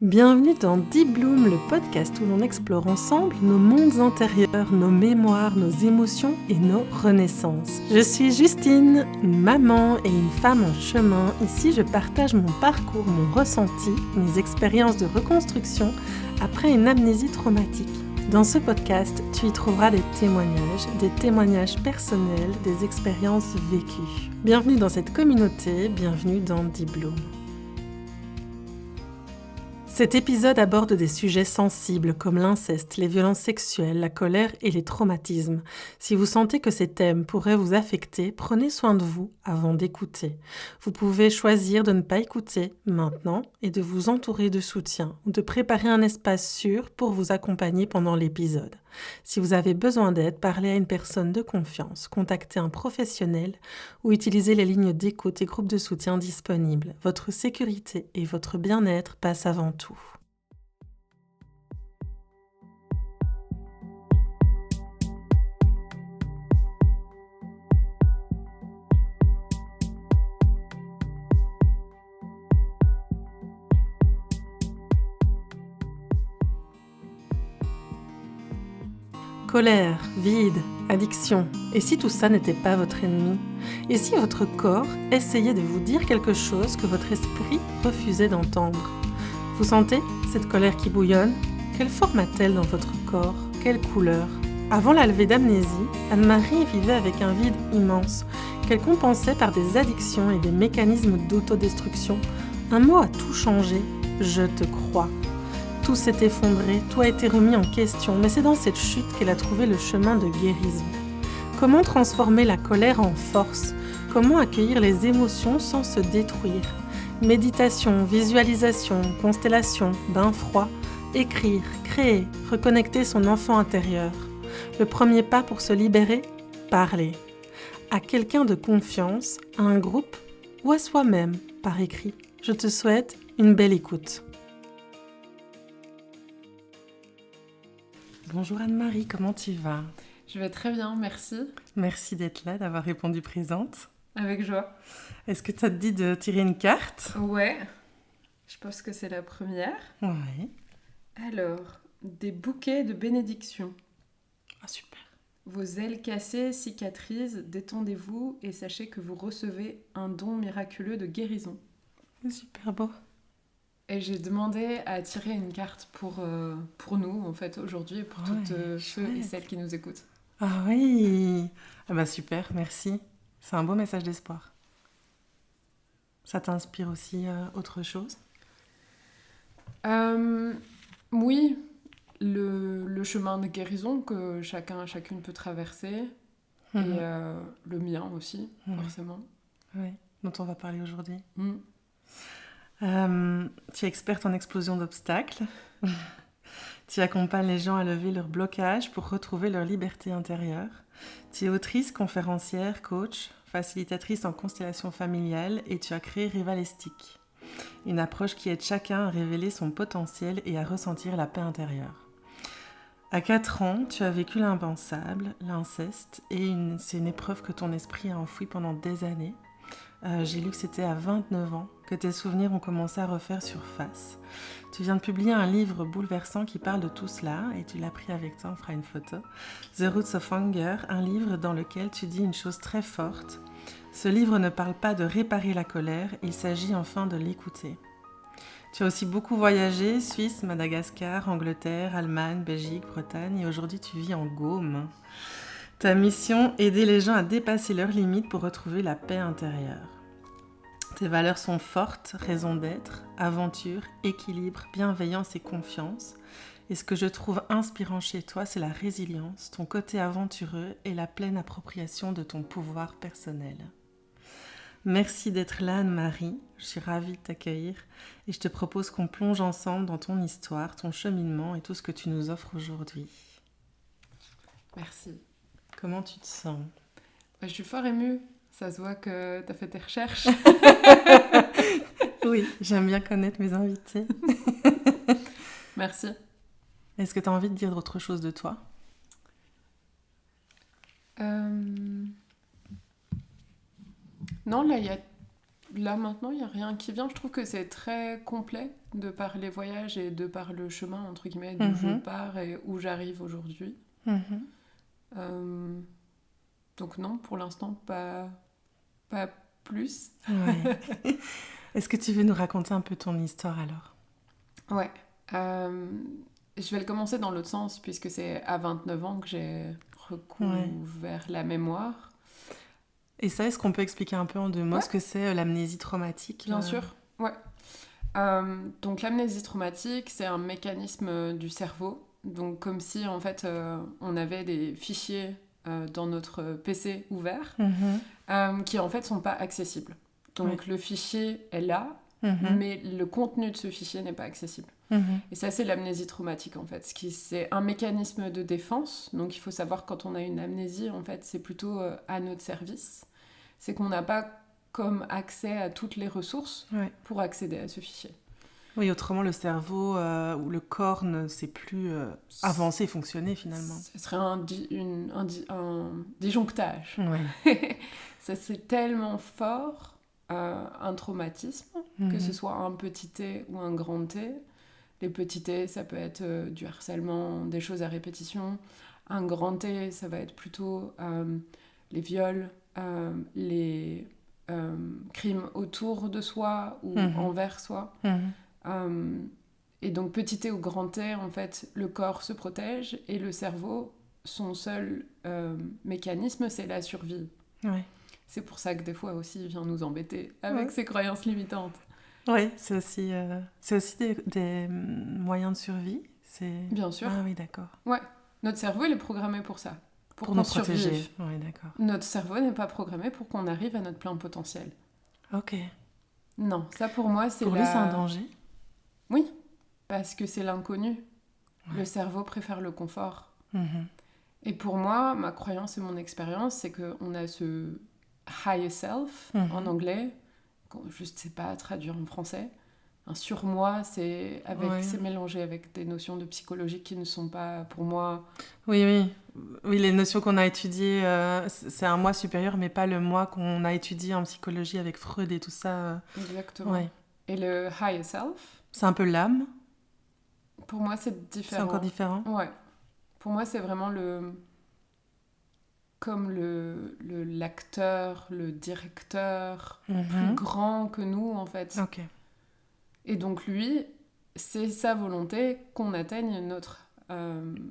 Bienvenue dans Deep Bloom, le podcast où l'on explore ensemble nos mondes intérieurs, nos mémoires, nos émotions et nos renaissances. Je suis Justine, une maman et une femme en chemin. Ici, je partage mon parcours, mon ressenti, mes expériences de reconstruction après une amnésie traumatique. Dans ce podcast, tu y trouveras des témoignages personnels, des expériences vécues. Bienvenue dans cette communauté, bienvenue dans Deep Bloom. Cet épisode aborde des sujets sensibles comme l'inceste, les violences sexuelles, la colère et les traumatismes. Si vous sentez que ces thèmes pourraient vous affecter, prenez soin de vous avant d'écouter. Vous pouvez choisir de ne pas écouter maintenant et de vous entourer de soutien ou de préparer un espace sûr pour vous accompagner pendant l'épisode. Si vous avez besoin d'aide, parlez à une personne de confiance, contactez un professionnel ou utilisez les lignes d'écoute et groupes de soutien disponibles. Votre sécurité et votre bien-être passent avant tout. Colère, vide, addiction. Et si tout ça n'était pas votre ennemi ? Et si votre corps essayait de vous dire quelque chose que votre esprit refusait d'entendre ? Vous sentez cette colère qui bouillonne ? Quelle forme a-t-elle dans votre corps ? Quelle couleur ? Avant la levée d'amnésie, Anne-Marie vivait avec un vide immense qu'elle compensait par des addictions et des mécanismes d'autodestruction. Un mot a tout changé, je te crois. Tout s'est effondré, tout a été remis en question, mais c'est dans cette chute qu'elle a trouvé le chemin de guérison. Comment transformer la colère en force ? Comment accueillir les émotions sans se détruire ? Méditation, visualisation, constellation, bain froid, écrire, créer, reconnecter son enfant intérieur. Le premier pas pour se libérer ? Parler. À quelqu'un de confiance, à un groupe ou à soi-même par écrit. Je te souhaite une belle écoute. Bonjour Anne-Marie, comment tu vas ? Je vais très bien, merci. Merci d'être là, d'avoir répondu présente. Avec joie. Est-ce que ça te dit de tirer une carte ? Ouais, je pense que c'est la première. Oui. Alors, des bouquets de bénédiction. Ah, super. Vos ailes cassées cicatrisent, détendez-vous et sachez que vous recevez un don miraculeux de guérison. C'est super beau. Et j'ai demandé à tirer une carte pour nous, en fait, aujourd'hui, pour toutes ceux et celles qui nous écoutent. Ah oui. Ah bah super, merci. C'est un beau message d'espoir. Ça t'inspire aussi autre chose ? Oui, le chemin de guérison que chacune peut traverser, et le mien aussi, forcément. Oui, dont on va parler aujourd'hui. Mm. Tu es experte en explosion d'obstacles. Tu accompagnes les gens à lever leurs blocages pour retrouver leur liberté intérieure. Tu es autrice, conférencière, coach, facilitatrice en constellation familiale et tu as créé Rivalestique, une approche qui aide chacun à révéler son potentiel et à ressentir la paix intérieure. À 4 ans, tu as vécu l'impensable, l'inceste, et c'est une épreuve que ton esprit a enfouie pendant des années. J'ai lu que c'était à 29 ans que tes souvenirs ont commencé à refaire surface. Tu viens de publier un livre bouleversant qui parle de tout cela et tu l'as pris avec toi, on fera une photo. The Roots of Anger, un livre dans lequel tu dis une chose très forte. Ce livre ne parle pas de réparer la colère, il s'agit enfin de l'écouter. Tu as aussi beaucoup voyagé, Suisse, Madagascar, Angleterre, Allemagne, Belgique, Bretagne et aujourd'hui tu vis en Gaume. Ta mission, aider les gens à dépasser leurs limites pour retrouver la paix intérieure. Tes valeurs sont fortes, raison d'être, aventure, équilibre, bienveillance et confiance. Et ce que je trouve inspirant chez toi, c'est la résilience, ton côté aventureux et la pleine appropriation de ton pouvoir personnel. Merci d'être là, Anne-Marie. Je suis ravie de t'accueillir et je te propose qu'on plonge ensemble dans ton histoire, ton cheminement et tout ce que tu nous offres aujourd'hui. Merci. Comment tu te sens ? Je suis fort émue. Ça se voit que tu as fait tes recherches. Oui, j'aime bien connaître mes invités. Merci. Est-ce que tu as envie de dire autre chose de toi ? Non, là, il y a Là, maintenant, il n'y a rien qui vient. Je trouve que c'est très complet de par les voyages et de par le chemin, entre guillemets, d'où je pars et où j'arrive aujourd'hui. Euh, donc non, pour l'instant, pas plus. Ouais. Est-ce que tu veux nous raconter un peu ton histoire alors? Ouais. Je vais le commencer dans l'autre sens, puisque c'est à 29 ans que j'ai recouvert la mémoire. Et ça, est-ce qu'on peut expliquer un peu en 2 mots ce que c'est l'amnésie traumatique? Bien sûr, ouais. Donc l'amnésie traumatique, c'est un mécanisme du cerveau. Donc comme si, en fait, on avait des fichiers dans notre PC ouvert qui, en fait, sont pas accessibles. Donc le fichier est là, mais le contenu de ce fichier n'est pas accessible. Et ça, c'est l'amnésie traumatique, en fait. C'est un mécanisme de défense. Donc, il faut savoir, quand on a une amnésie, en fait, c'est plutôt à notre service. C'est qu'on n'a pas comme accès à toutes les ressources pour accéder à ce fichier. Oui, autrement, le cerveau ou le corps ne sait plus avancer et fonctionner, finalement. Ce serait un disjonctage. Ouais. Ça, c'est tellement fort, un traumatisme, que ce soit un petit T ou un grand T. Les petits T, ça peut être du harcèlement, des choses à répétition. Un grand T, ça va être plutôt les viols, les crimes autour de soi ou envers soi. Et donc petit T ou grand T, en fait, le corps se protège et le cerveau, son seul mécanisme, c'est la survie. Ouais. C'est pour ça que des fois aussi, il vient nous embêter avec ses croyances limitantes. Oui, c'est aussi des moyens de survie. Bien sûr. Ah oui, d'accord. Ouais, notre cerveau, il est programmé pour ça. Pour nous protéger. Oui, d'accord. Notre cerveau n'est pas programmé pour qu'on arrive à notre plein potentiel. Ok. Non, ça pour moi, c'est Pour lui, c'est un danger? Oui, parce que c'est l'inconnu. Le cerveau préfère le confort. Et pour moi, ma croyance et mon expérience, c'est qu'on a ce higher self, en anglais, je ne sais pas traduire en français. Un surmoi, c'est mélangé avec des notions de psychologie qui ne sont pas, pour moi... Oui, les notions qu'on a étudiées, c'est un moi supérieur, mais pas le moi qu'on a étudié en psychologie avec Freud et tout ça. Exactement. Ouais. Et le higher self... C'est un peu l'âme? Pour moi, c'est différent. C'est encore différent? Ouais. Pour moi, c'est vraiment comme l'acteur, le directeur, plus grand que nous, en fait. Ok. Et donc lui, c'est sa volonté qu'on atteigne notre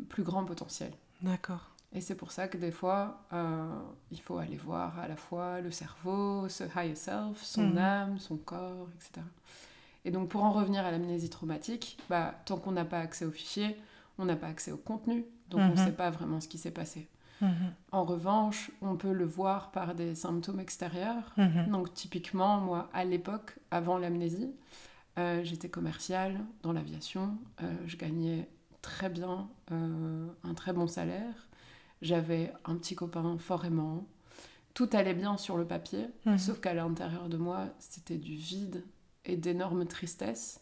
plus grand potentiel. D'accord. Et c'est pour ça que des fois, il faut aller voir à la fois le cerveau, ce higher self, son âme, son corps, etc. Et donc pour en revenir à l'amnésie traumatique, tant qu'on n'a pas accès au fichier, on n'a pas accès au contenu, donc on ne sait pas vraiment ce qui s'est passé. En revanche, on peut le voir par des symptômes extérieurs. Donc typiquement, moi, à l'époque, avant l'amnésie, j'étais commerciale dans l'aviation, je gagnais très bien, un très bon salaire, j'avais un petit copain fort aimant, tout allait bien sur le papier, sauf qu'à l'intérieur de moi, c'était du vide et d'énormes tristesses.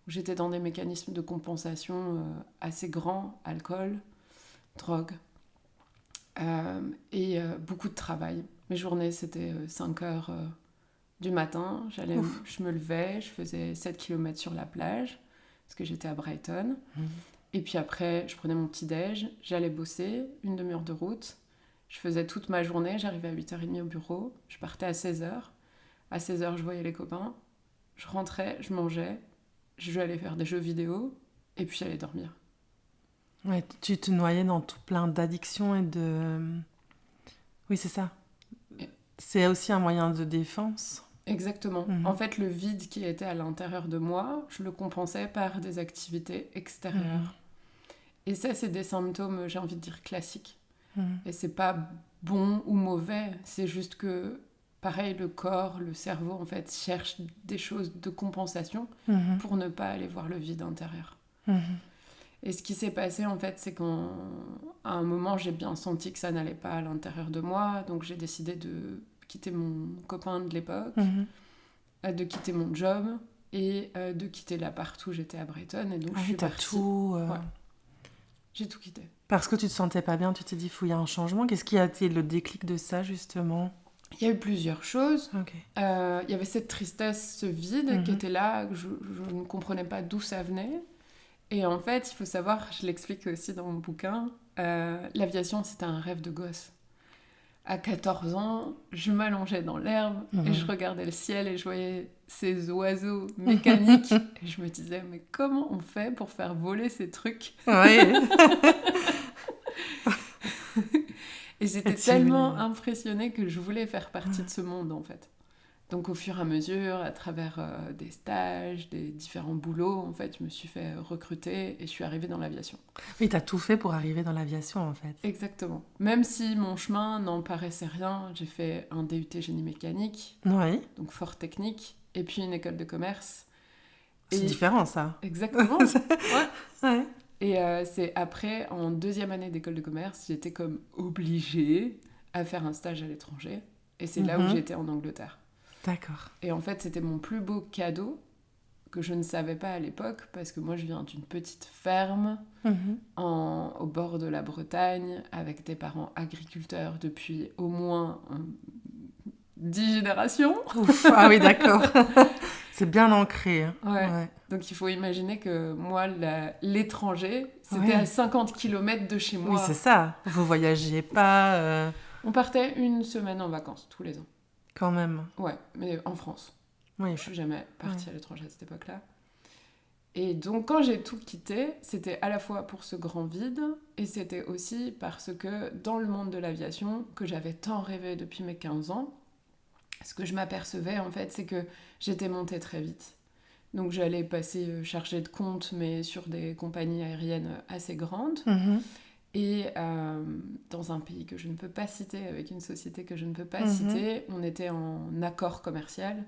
J'étais dans des mécanismes de compensation assez grands, alcool, drogue, et beaucoup de travail. Mes journées, c'était 5 heures du matin, je me levais, je faisais 7 km sur la plage, parce que j'étais à Brighton. Et puis après, je prenais mon petit-déj, j'allais bosser, 1 demi-heure de route. Je faisais toute ma journée, j'arrivais à 8h30 au bureau, je partais à 16h. À 16h, je voyais les copains, je rentrais, je mangeais, je allais faire des jeux vidéo, et puis j'allais dormir. Ouais, tu te noyais dans tout plein d'addictions et de... Oui, c'est ça. C'est aussi un moyen de défense. Exactement. En fait, le vide qui était à l'intérieur de moi, je le compensais par des activités extérieures. Et ça, c'est des symptômes, j'ai envie de dire, classiques. Et c'est pas bon ou mauvais, c'est juste que, pareil, le corps, le cerveau, en fait, cherche des choses de compensation pour ne pas aller voir le vide intérieur. Et ce qui s'est passé, en fait, c'est qu'à un moment, j'ai bien senti que ça n'allait pas à l'intérieur de moi, donc j'ai décidé de quitter mon copain de l'époque, de quitter mon job et de quitter l'appart où j'étais à Brighton. Et donc je suis partie. Tout, ouais. J'ai tout quitté. Parce que tu te sentais pas bien, tu t'es dit, il y a un changement. Qu'est-ce qui a été le déclic de ça, justement? Il y a eu plusieurs choses. Ok. Il y avait cette tristesse, ce vide qui était là, que je ne comprenais pas d'où ça venait. Et en fait, il faut savoir, je l'explique aussi dans mon bouquin, l'aviation, c'était un rêve de gosse. À 14 ans, je m'allongeais dans l'herbe et je regardais le ciel et je voyais ces oiseaux mécaniques. Et je me disais, mais comment on fait pour faire voler ces trucs? Oui. Et j'étais tellement impressionnée que je voulais faire partie de ce monde, en fait. Donc au fur et à mesure, à travers des stages, des différents boulots, en fait, je me suis fait recruter et je suis arrivée dans l'aviation. Oui, t'as tout fait pour arriver dans l'aviation, en fait. Exactement. Même si mon chemin n'en paraissait rien, j'ai fait un DUT génie mécanique, Oui. donc fort technique, et puis une école de commerce. C'est différent, ça. Exactement. Ouais. Ouais. Et c'est après, en 2e année d'école de commerce, j'étais comme obligée à faire un stage à l'étranger. Et c'est là où j'étais en Angleterre. D'accord. Et en fait, c'était mon plus beau cadeau que je ne savais pas à l'époque, parce que moi, je viens d'une petite ferme au bord de la Bretagne, avec des parents agriculteurs depuis au moins 10 générations. Ouf. Ah oui, d'accord. C'est bien ancré. Hein. Ouais. Donc il faut imaginer que moi, l'étranger, c'était à 50 km de chez moi. Oui, c'est ça. Vous voyagez pas. On partait une semaine en vacances, tous les ans. Quand même. Ouais, mais en France. Oui. Je suis jamais partie à l'étranger à cette époque-là. Et donc quand j'ai tout quitté, c'était à la fois pour ce grand vide, et c'était aussi parce que dans le monde de l'aviation, que j'avais tant rêvé depuis mes 15 ans, ce que je m'apercevais en fait, c'est que j'étais montée très vite. Donc j'allais passer chargée de compte, mais sur des compagnies aériennes assez grandes. Et dans un pays que je ne peux pas citer, avec une société que je ne peux pas citer, on était en accord commercial.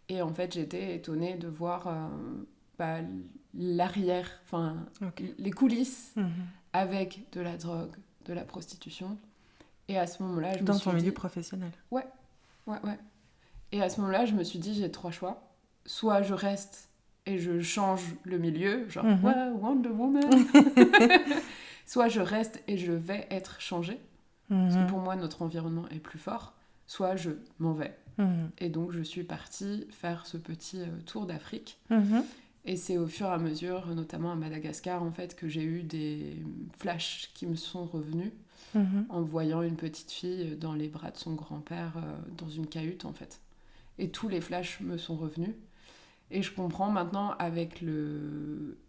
Et en fait, j'étais étonnée de voir l'arrière, enfin les coulisses, avec de la drogue, de la prostitution. Et à ce moment-là, je me suis dit... Dans ton milieu professionnel. Ouais. Et à ce moment-là, je me suis dit, j'ai 3 choix. Soit je reste et je change le milieu, genre Wonder Woman. Soit je reste et je vais être changée, parce que pour moi, notre environnement est plus fort. Soit je m'en vais. Et donc, je suis partie faire ce petit tour d'Afrique. Et c'est au fur et à mesure, notamment à Madagascar, en fait, que j'ai eu des flashs qui me sont revenus en voyant une petite fille dans les bras de son grand-père dans une cahute, en fait. Et tous les flashs me sont revenus. Et je comprends maintenant avec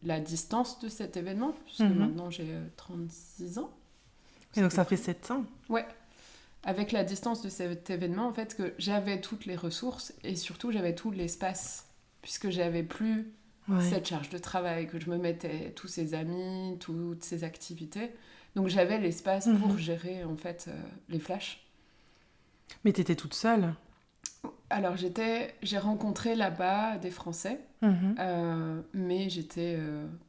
la distance de cet événement, puisque maintenant j'ai 36 ans. Et donc ça fait 7 ans. Ouais. Avec la distance de cet événement, en fait, que j'avais toutes les ressources et surtout j'avais tout l'espace, puisque j'avais plus cette charge de travail, que je me mettais tous ces amis, toutes ces activités. Donc j'avais l'espace pour gérer, en fait, les flashs. Mais t'étais toute seule? Alors j'ai rencontré là-bas des Français, mais j'étais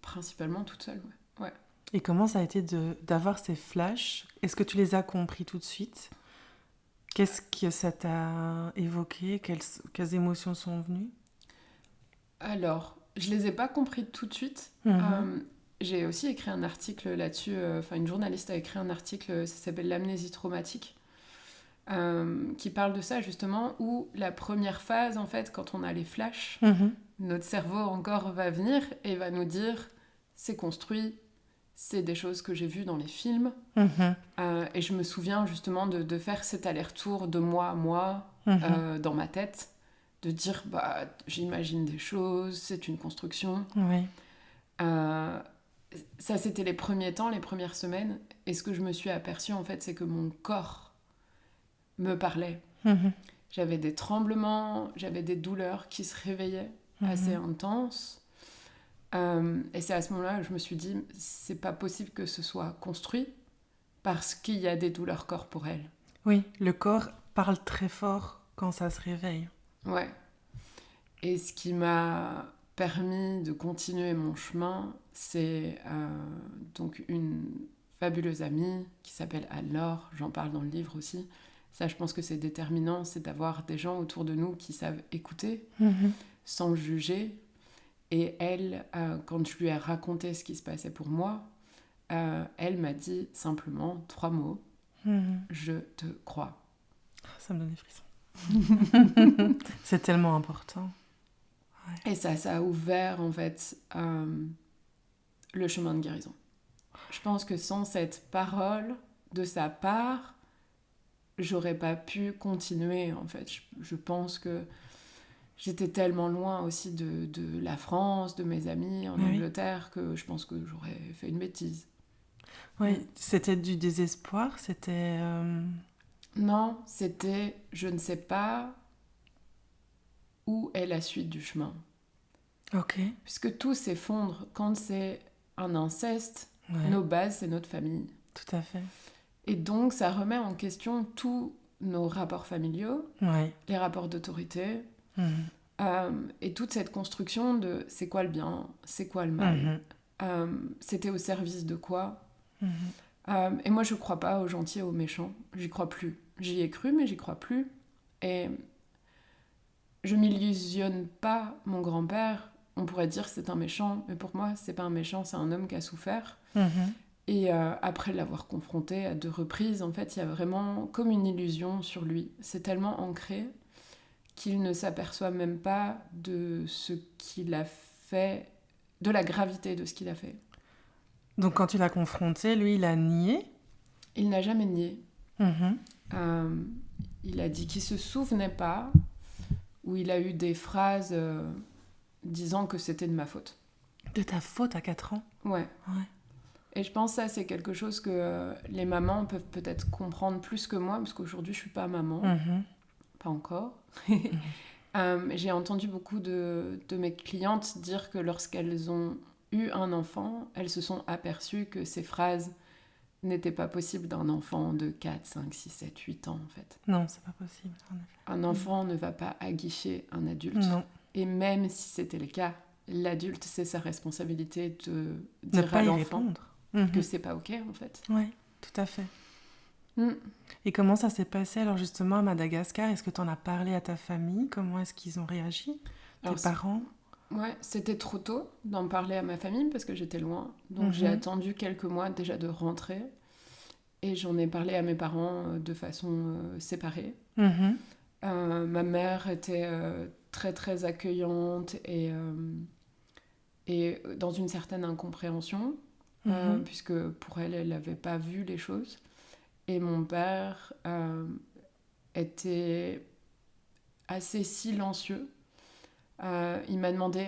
principalement toute seule. Ouais. Et comment ça a été d'avoir ces flashs? Est-ce que tu les as compris tout de suite? Qu'est-ce que ça t'a évoqué? Quelles émotions sont venues? Alors, je les ai pas compris tout de suite. J'ai aussi écrit un article là-dessus, une journaliste a écrit un article, ça s'appelle l'amnésie traumatique. Qui parle de ça justement, où la première phase, en fait, quand on a les flashs, notre cerveau encore va venir et va nous dire c'est construit, c'est des choses que j'ai vues dans les films. Et je me souviens justement de faire cet aller-retour de moi à moi dans ma tête, de dire j'imagine des choses, c'est une construction. Ça, c'était les premiers temps, les premières semaines. Et ce que je me suis aperçue, en fait, c'est que mon corps me parlait. J'avais des tremblements, j'avais des douleurs qui se réveillaient assez intenses. Et c'est à ce moment-là que je me suis dit, c'est pas possible que ce soit construit parce qu'il y a des douleurs corporelles. Oui, le corps parle très fort quand ça se réveille. Ouais. Et ce qui m'a permis de continuer mon chemin, c'est donc une fabuleuse amie qui s'appelle Anne-Laure, j'en parle dans le livre aussi. Ça, je pense que c'est déterminant, c'est d'avoir des gens autour de nous qui savent écouter, sans juger. Et elle, quand je lui ai raconté ce qui se passait pour moi, elle m'a dit simplement 3 mots. Je te crois. Ça me donne des frissons. C'est tellement important. Et ça a ouvert, en fait, le chemin de guérison. Je pense que sans cette parole de sa part, j'aurais pas pu continuer, en fait. Je pense que j'étais tellement loin aussi de la France, de mes amis en Angleterre, que je pense que j'aurais fait une bêtise. Oui, c'était du désespoir, c'était... Non, c'était je ne sais pas où est la suite du chemin. Ok. Puisque tout s'effondre quand c'est un inceste, Ouais. nos bases, c'est notre famille. Tout à fait. Et donc, ça remet en question tous nos rapports familiaux, Ouais. les rapports d'autorité, et toute cette construction de c'est quoi le bien, c'est quoi le mal, c'était au service de quoi. Et moi, je crois pas aux gentils et aux méchants. J'y crois plus. J'y ai cru, mais j'y crois plus. Et je m'illusionne pas. Mon grand-père, on pourrait dire que c'est un méchant, mais pour moi, c'est pas un méchant, c'est un homme qui a souffert. Et après l'avoir confronté à 2 reprises, en fait, il y a vraiment comme une illusion sur lui. C'est tellement ancré qu'il ne s'aperçoit même pas de ce qu'il a fait, de la gravité de ce qu'il a fait. Donc quand tu l'as confronté, lui, il a nié. Il n'a jamais nié. Il a dit qu'il se souvenait pas, ou il a eu des phrases disant que c'était de ma faute. De ta faute à 4 ans. Ouais. Et je pense que ça, c'est quelque chose que les mamans peuvent peut-être comprendre plus que moi, parce qu'aujourd'hui, je suis pas maman. Pas encore. J'ai entendu beaucoup de mes clientes dire que lorsqu'elles ont eu un enfant, elles se sont aperçues que ces phrases n'étaient pas possibles d'un enfant de 4, 5, 6, 7, 8 ans, en fait. Non, c'est pas possible, en effet. Un enfant ne va pas aguicher un adulte. Non. Et même si c'était le cas, l'adulte, c'est sa responsabilité de Ne dire pas à y l'enfant répondre. que c'est pas OK, en fait. Oui, tout à fait. Et comment ça s'est passé alors justement à Madagascar? Est-ce que tu en as parlé à ta famille? Comment est-ce qu'ils ont réagi? Tes parents? Ouais, c'était trop tôt d'en parler à ma famille parce que j'étais loin. Donc j'ai attendu quelques mois déjà de rentrer. Et j'en ai parlé à mes parents de façon séparée. Ma mère était très très accueillante et dans une certaine incompréhension, puisque pour elle, elle n'avait pas vu les choses. Et mon père était assez silencieux. Il m'a demandé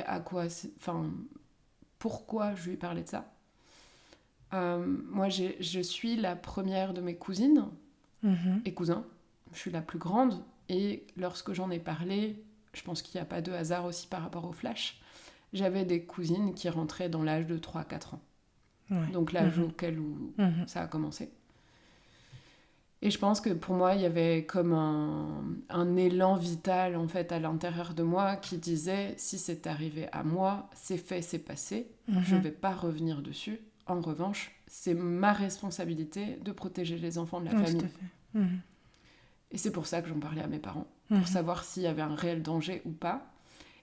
pourquoi je lui parlais de ça. Moi, je suis la première de mes cousines et cousins. Je suis la plus grande. Et lorsque j'en ai parlé, je pense qu'il n'y a pas de hasard aussi par rapport au flash, j'avais des cousines qui rentraient dans l'âge de 3-4 ans. Ouais. Donc l'âge auquel ça a commencé. Et je pense que pour moi, il y avait comme un élan vital en fait à l'intérieur de moi qui disait si c'est arrivé à moi, c'est fait, c'est passé, je ne vais pas revenir dessus. En revanche, c'est ma responsabilité de protéger les enfants de la famille. Tout à fait. Et c'est pour ça que j'en parlais à mes parents, pour savoir s'il y avait un réel danger ou pas.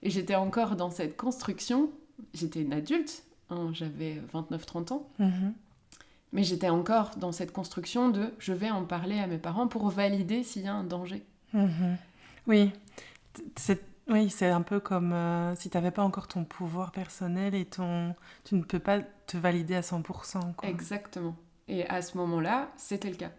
Et j'étais encore dans cette construction, j'étais une adulte, j'avais 29-30 ans, mais j'étais encore dans cette construction de je vais en parler à mes parents pour valider s'il y a un danger. Oui, c'est un peu comme si tu n'avais pas encore ton pouvoir personnel et tu ne peux pas te valider à 100%. Quoi. Exactement. Et à ce moment-là, c'était le cas.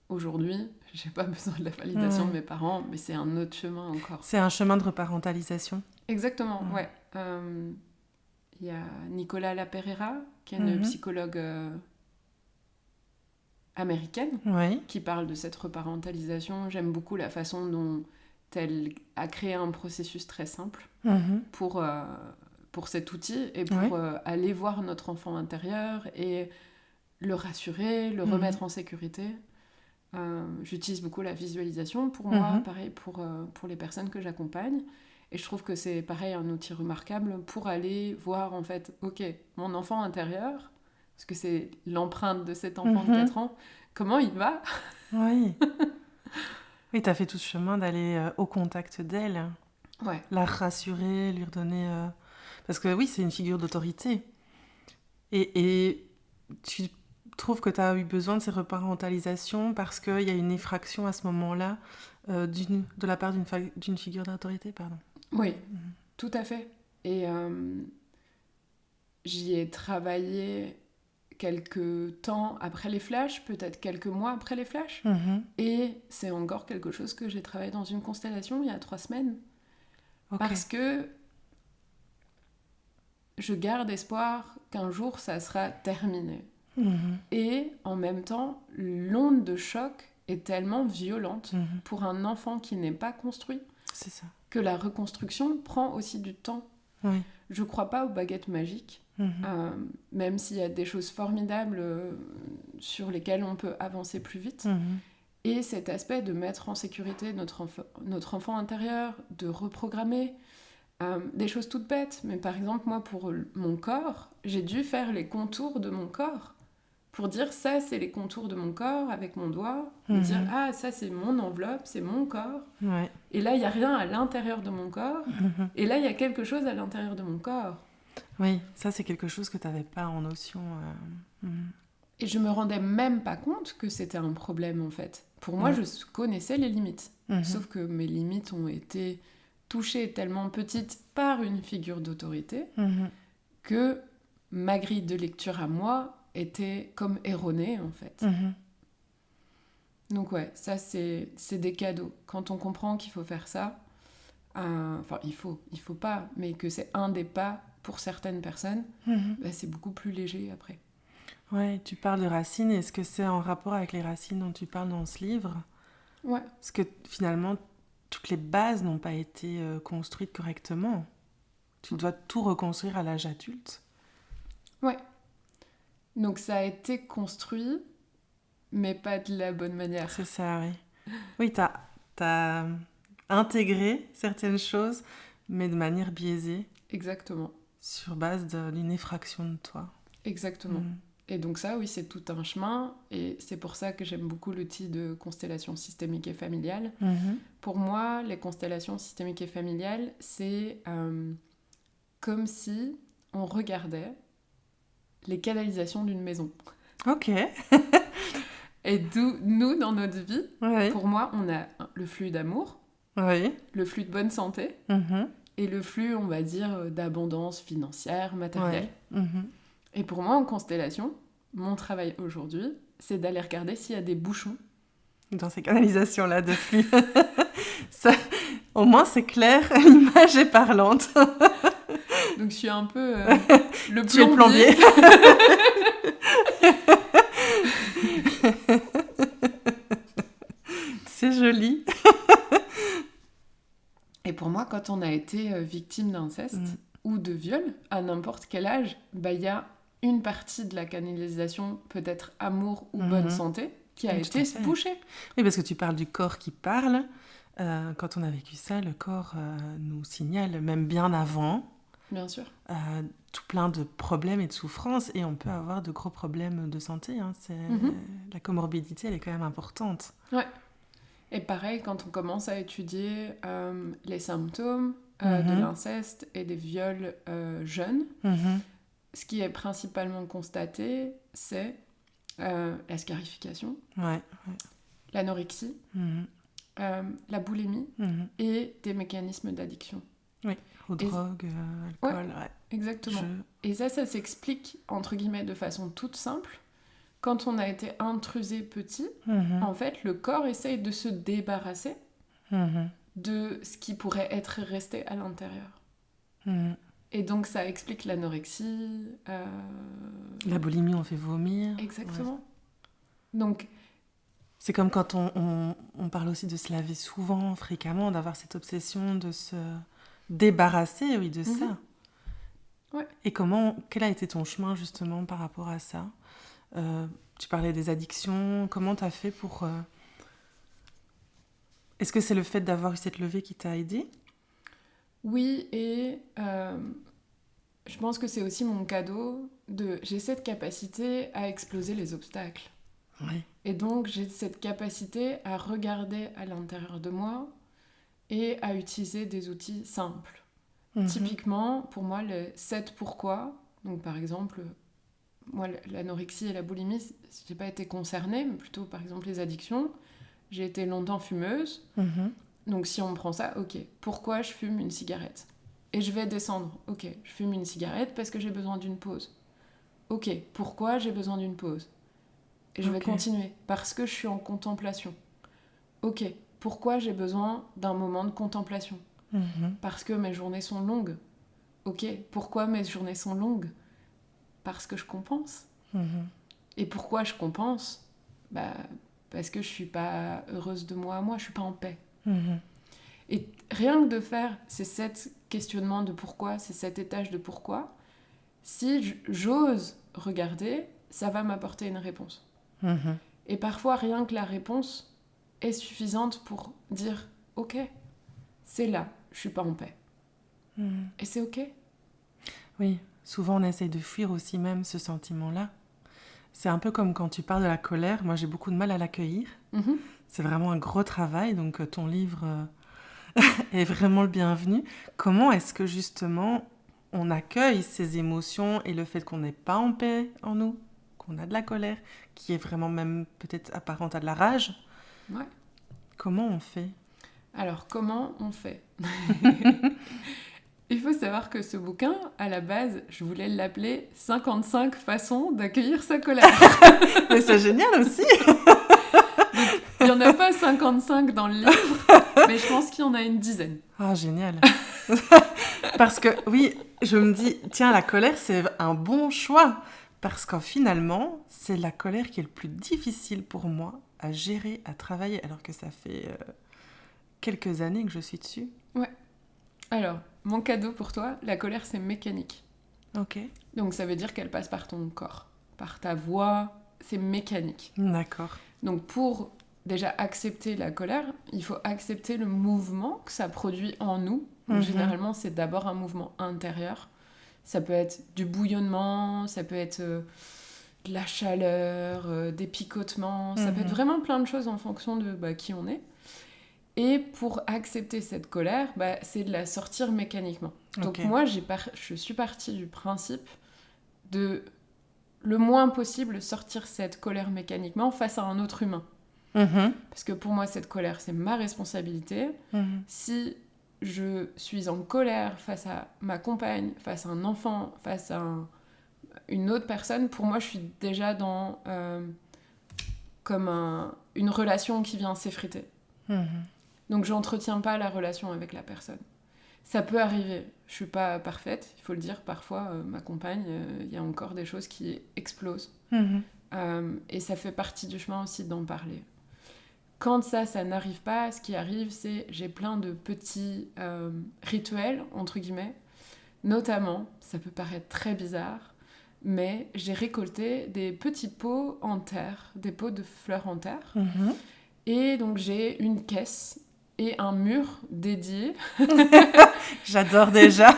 Aujourd'hui, je n'ai pas besoin de la validation de mes parents, mais c'est un autre chemin encore. C'est un chemin de reparentalisation. Exactement, ouais. Il y a Nicola La Pereira, qui est une psychologue américaine, qui parle de cette reparentalisation. J'aime beaucoup la façon dont elle a créé un processus très simple pour cet outil et pour aller voir notre enfant intérieur et le rassurer, le remettre en sécurité. J'utilise beaucoup la visualisation pour moi, pareil pour les personnes que j'accompagne. Et je trouve que c'est pareil un outil remarquable pour aller voir en fait, ok, mon enfant intérieur, parce que c'est l'empreinte de cet enfant de 4 ans, comment il va? Oui. Oui, t'as fait tout ce chemin d'aller au contact d'elle. Ouais. La rassurer, lui redonner... Parce que oui, c'est une figure d'autorité. Et tu trouves que tu as eu besoin de ces reparentalisations parce qu'il y a une effraction à ce moment-là de la part d'une figure d'autorité, pardon. Oui, tout à fait. Et j'y ai travaillé quelques temps après les flashs, peut-être quelques mois après les flashs. Et c'est encore quelque chose que j'ai travaillé dans une constellation il y a 3 semaines. Ok. Parce que je garde espoir qu'un jour ça sera terminé. Et en même temps, l'onde de choc est tellement violente pour un enfant qui n'est pas construit C'est ça. que la reconstruction prend aussi du temps. Oui. Je crois pas aux baguettes magiques, même s'il y a des choses formidables sur lesquelles on peut avancer plus vite. Et cet aspect de mettre en sécurité notre enfant intérieur, de reprogrammer, des choses toutes bêtes. Mais par exemple, moi, pour mon corps, j'ai dû faire les contours de mon corps pour dire ça, c'est les contours de mon corps avec mon doigt, dire ah, ça, c'est mon enveloppe, c'est mon corps. Ouais. Et là, il n'y a rien à l'intérieur de mon corps. Et là, il y a quelque chose à l'intérieur de mon corps. Oui, ça, c'est quelque chose que tu n'avais pas en notion. Et je me rendais même pas compte que c'était un problème, en fait. Pour moi, je connaissais les limites. Sauf que mes limites ont été touchée tellement petite par une figure d'autorité que ma grille de lecture à moi était comme erronée en fait. Donc ouais, ça c'est des cadeaux. Quand on comprend qu'il faut faire ça, enfin il faut pas, mais que c'est un des pas pour certaines personnes, bah, c'est beaucoup plus léger après. Ouais, tu parles de racines, est-ce que c'est en rapport avec les racines dont tu parles dans ce livre ? Ouais. Parce que finalement, toutes les bases n'ont pas été construites correctement. Tu dois tout reconstruire à l'âge adulte. Ouais. Donc ça a été construit, mais pas de la bonne manière. C'est ça, oui. Oui, t'as intégré certaines choses, mais de manière biaisée. Exactement. Sur base d'une effraction de toi. Exactement. Et donc ça, oui, c'est tout un chemin. Et c'est pour ça que j'aime beaucoup l'outil de constellation systémique et familiale. Pour moi, les constellations systémiques et familiales, c'est comme si on regardait les canalisations d'une maison. Ok. Et d'où, nous, dans notre vie, Oui. pour moi, on a le flux d'amour, Oui. le flux de bonne santé, et le flux, on va dire, d'abondance financière, matérielle. Et pour moi, en constellation, mon travail aujourd'hui, c'est d'aller regarder s'il y a des bouchons. Dans ces canalisations-là de flux. Ça, au moins, c'est clair, l'image est parlante. Donc, je suis un peu le plombier. Tu es le plombier. C'est joli. Et pour moi, quand on a été victime d'inceste ou de viol, à n'importe quel âge, bah, y a une partie de la canalisation, peut-être amour ou bonne santé, qui a été bouchée. Oui, parce que tu parles du corps qui parle. Quand on a vécu ça, le corps nous signale, même bien avant, bien sûr, tout plein de problèmes et de souffrances. Et on peut avoir de gros problèmes de santé. Hein. La comorbidité, elle est quand même importante. Ouais. Et pareil, quand on commence à étudier les symptômes de l'inceste et des viols jeunes, ce qui est principalement constaté, c'est la scarification, l'anorexie, la boulimie et des mécanismes d'addiction. Oui, aux drogues, alcool. Ouais. Exactement. Et ça s'explique, entre guillemets, de façon toute simple. Quand on a été intrusé petit, en fait, le corps essaye de se débarrasser de ce qui pourrait être resté à l'intérieur. Et donc, ça explique l'anorexie. La boulimie, on fait vomir. Exactement. Ouais. Donc, c'est comme quand on parle aussi de se laver souvent, fréquemment, d'avoir cette obsession de se débarrasser, oui, de ça. Ouais. Et quel a été ton chemin, justement, par rapport à ça ? Tu parlais des addictions, comment t'as fait pour... Est-ce que c'est le fait d'avoir eu cette levée qui t'a aidé ? Oui, et je pense que c'est aussi mon cadeau j'ai cette capacité à exploser les obstacles. Oui. Et donc j'ai cette capacité à regarder à l'intérieur de moi et à utiliser des outils simples. Typiquement, pour moi, les 7 pourquoi, donc par exemple... Moi, l'anorexie et la boulimie, j'ai pas été concernée, mais plutôt, par exemple, les addictions. j'ai été longtemps fumeuse. Donc si on prend ça, ok, pourquoi je fume une cigarette? Et je vais descendre, ok, je fume une cigarette parce que j'ai besoin d'une pause. Ok, pourquoi j'ai besoin d'une pause? Et je vais continuer, parce que je suis en contemplation. Ok, pourquoi j'ai besoin d'un moment de contemplation? Parce que mes journées sont longues. Ok, pourquoi mes journées sont longues? Parce que je compense. Et pourquoi je compense? Parce que je suis pas heureuse de moi à moi, je suis pas en paix. Et rien que de faire ces 7 questionnements de pourquoi, ces 7 étages de pourquoi, si j'ose regarder, ça va m'apporter une réponse. Et parfois, rien que la réponse est suffisante pour dire « Ok, c'est là, je suis pas en paix. » Et c'est ok. Oui, souvent on essaye de fuir aussi même ce sentiment-là. C'est un peu comme quand tu parles de la colère. Moi, j'ai beaucoup de mal à l'accueillir. C'est vraiment un gros travail, donc ton livre est vraiment le bienvenu. Comment est-ce que justement on accueille ces émotions et le fait qu'on n'est pas en paix en nous, qu'on a de la colère, qui est vraiment même peut-être apparente à de la rage? Ouais. Comment on fait? Alors, comment on fait? Il faut savoir que ce bouquin, à la base, je voulais l'appeler 55 façons d'accueillir sa colère. Mais c'est génial aussi. Donc, il n'y en a pas 55 dans le livre, mais je pense qu'il y en a une dizaine. Ah, génial. Parce que, oui, je me dis, tiens, la colère, c'est un bon choix. Parce qu'en finalement, c'est la colère qui est le plus difficile pour moi à gérer, à travailler, alors que ça fait quelques années que je suis dessus. Ouais. Alors, mon cadeau pour toi, la colère, c'est mécanique. Ok. Donc, ça veut dire qu'elle passe par ton corps, par ta voix, c'est mécanique. D'accord. Donc, pour déjà accepter la colère, il faut accepter le mouvement que ça produit en nous. Donc, généralement, c'est d'abord un mouvement intérieur. Ça peut être du bouillonnement, ça peut être de la chaleur, des picotements, ça peut être vraiment plein de choses en fonction de qui on est. Et pour accepter cette colère, c'est de la sortir mécaniquement. Donc moi, je suis partie du principe de le moins possible sortir cette colère mécaniquement face à un autre humain. Parce que pour moi, cette colère, c'est ma responsabilité. Si je suis en colère face à ma compagne, face à un enfant, face à une autre personne, pour moi, je suis déjà dans comme une relation qui vient s'effriter. Donc, j'entretiens pas la relation avec la personne. Ça peut arriver. Je suis pas parfaite, il faut le dire. Parfois, ma compagne, il y a encore des choses qui explosent. Et ça fait partie du chemin aussi d'en parler. Quand ça n'arrive pas, ce qui arrive, c'est j'ai plein de petits rituels, entre guillemets. Notamment, ça peut paraître très bizarre, mais j'ai récolté des petits pots en terre, des pots de fleurs en terre. Et donc, j'ai une caisse et un mur dédié. J'adore déjà.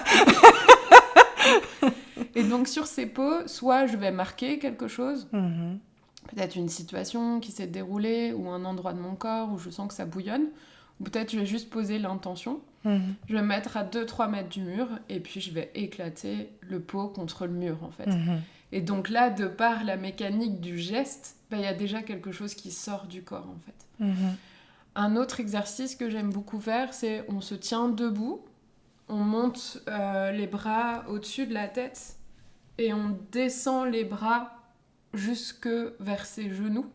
Et donc, sur ces pots, soit je vais marquer quelque chose, peut-être une situation qui s'est déroulée, ou un endroit de mon corps où je sens que ça bouillonne, ou peut-être je vais juste poser l'intention. Je vais me mettre à 2-3 mètres du mur, et puis je vais éclater le pot contre le mur, en fait. Et donc là, de par la mécanique du geste, il y a déjà quelque chose qui sort du corps, en fait. Un autre exercice que j'aime beaucoup faire, c'est on se tient debout, on monte les bras au-dessus de la tête, et on descend les bras jusque vers ses genoux,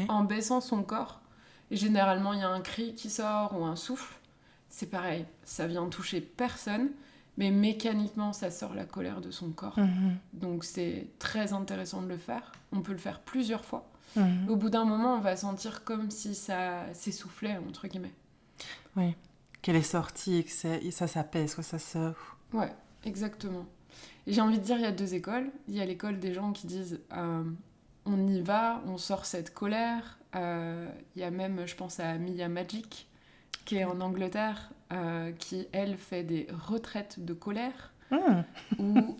en baissant son corps. Et généralement, il y a un cri qui sort ou un souffle. C'est pareil, ça vient toucher personne, mais mécaniquement, ça sort la colère de son corps. Donc c'est très intéressant de le faire. On peut le faire plusieurs fois. Au bout d'un moment, on va sentir comme si ça s'essoufflait, entre guillemets. Oui, qu'elle est sortie et que ça s'apaise, que ça se... Ouais, exactement. Et j'ai envie de dire, il y a 2 écoles. Il y a l'école des gens qui disent on y va, on sort cette colère. Il y a même, je pense à Mia Magic, qui est en Angleterre, qui, elle, fait des retraites de colère, où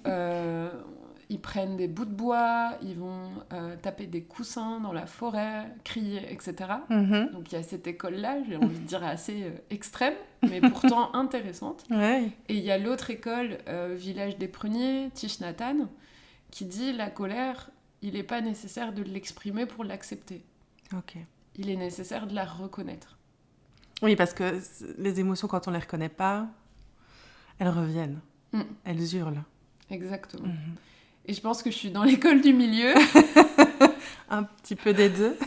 ils prennent des bouts de bois, ils vont taper des coussins dans la forêt, crier, etc. Donc il y a cette école-là, j'ai envie de dire assez extrême, mais pourtant intéressante. Et il y a l'autre école, Village des Pruniers, Thich Nhat Hanh, qui dit la colère, il n'est pas nécessaire de l'exprimer pour l'accepter. il est nécessaire de la reconnaître. Oui, parce que les émotions, quand on les reconnaît pas, elles reviennent. Elles hurlent. Exactement. Et je pense que je suis dans l'école du milieu. Un petit peu des deux.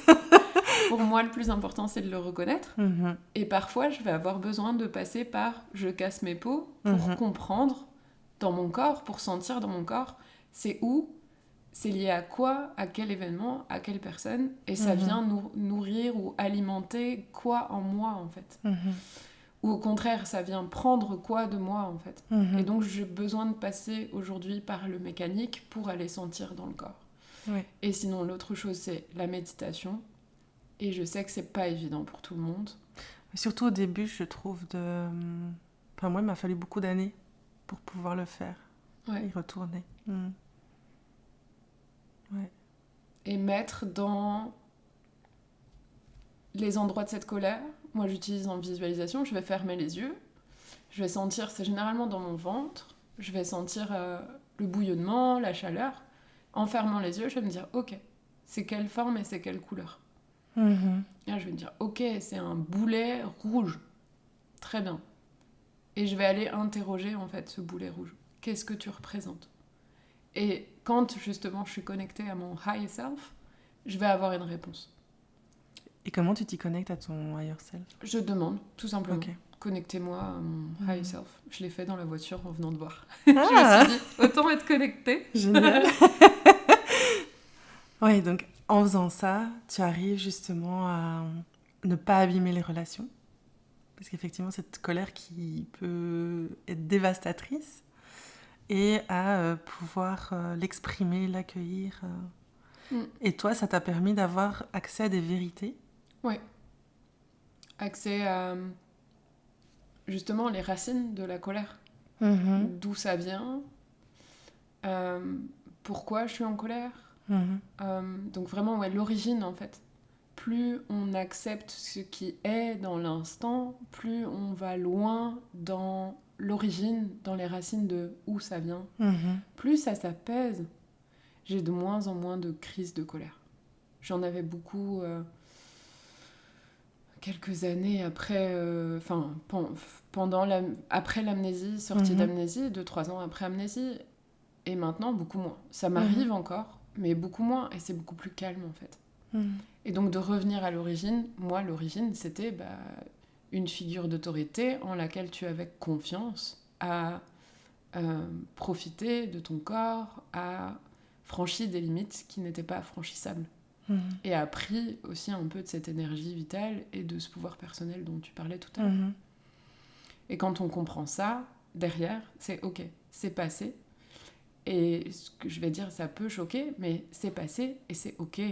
Pour moi, le plus important, c'est de le reconnaître. Et parfois, je vais avoir besoin de passer par je casse mes peaux pour comprendre dans mon corps, pour sentir dans mon corps, c'est où, c'est lié à quoi, à quel événement, à quelle personne, et ça vient nourrir ou alimenter quoi en moi, en fait. Ou au contraire, ça vient prendre quoi de moi, en fait. Et donc, j'ai besoin de passer aujourd'hui par le mécanique pour aller sentir dans le corps. Oui. Et sinon, l'autre chose, c'est la méditation. Et je sais que c'est pas évident pour tout le monde. Surtout au début, je trouve Enfin, moi, il m'a fallu beaucoup d'années pour pouvoir le faire. Ouais. Y retourner. Ouais. Et mettre dans les endroits de cette colère. Moi, j'utilise en visualisation, je vais fermer les yeux. Je vais sentir, c'est généralement dans mon ventre. Je vais sentir le bouillonnement, la chaleur. En fermant les yeux, je vais me dire, ok, c'est quelle forme et c'est quelle couleur. Et là, je vais me dire, ok, c'est un boulet rouge. Très bien. Et je vais aller interroger, en fait, ce boulet rouge. Qu'est-ce que tu représentes ? Et quand, justement, je suis connectée à mon higher self, je vais avoir une réponse. Et comment tu t'y connectes à ton higher self ? Je demande, tout simplement. Ok. Connectez-moi à mon higher self. Je l'ai fait dans la voiture en venant de voir. Ah. Je me suis dit, autant être connectée. Génial. Ouais, donc en faisant ça, tu arrives justement à ne pas abîmer les relations. Parce qu'effectivement, cette colère qui peut être dévastatrice, et à pouvoir l'exprimer, l'accueillir. Et toi, ça t'a permis d'avoir accès à des vérités ? Oui. Accès à, justement, les racines de la colère. D'où ça vient, pourquoi je suis en colère. Donc vraiment, ouais, l'origine, en fait. Plus on accepte ce qui est dans l'instant, plus on va loin dans l'origine, dans les racines de où ça vient. Plus ça s'apaise. J'ai de moins en moins de crises de colère. J'en avais beaucoup quelques années après, après l'amnésie, sortie d'amnésie, 2-3 ans après amnésie, et maintenant beaucoup moins. Ça m'arrive encore, mais beaucoup moins, et c'est beaucoup plus calme en fait. Et donc de revenir à l'origine, moi l'origine c'était une figure d'autorité en laquelle tu avais confiance à profiter de ton corps, à franchir des limites qui n'étaient pas franchissables. Et a pris aussi un peu de cette énergie vitale et de ce pouvoir personnel dont tu parlais tout à l'heure. Et quand on comprend ça, derrière, c'est ok, c'est passé. Et ce que je vais dire, ça peut choquer, mais c'est passé et c'est ok.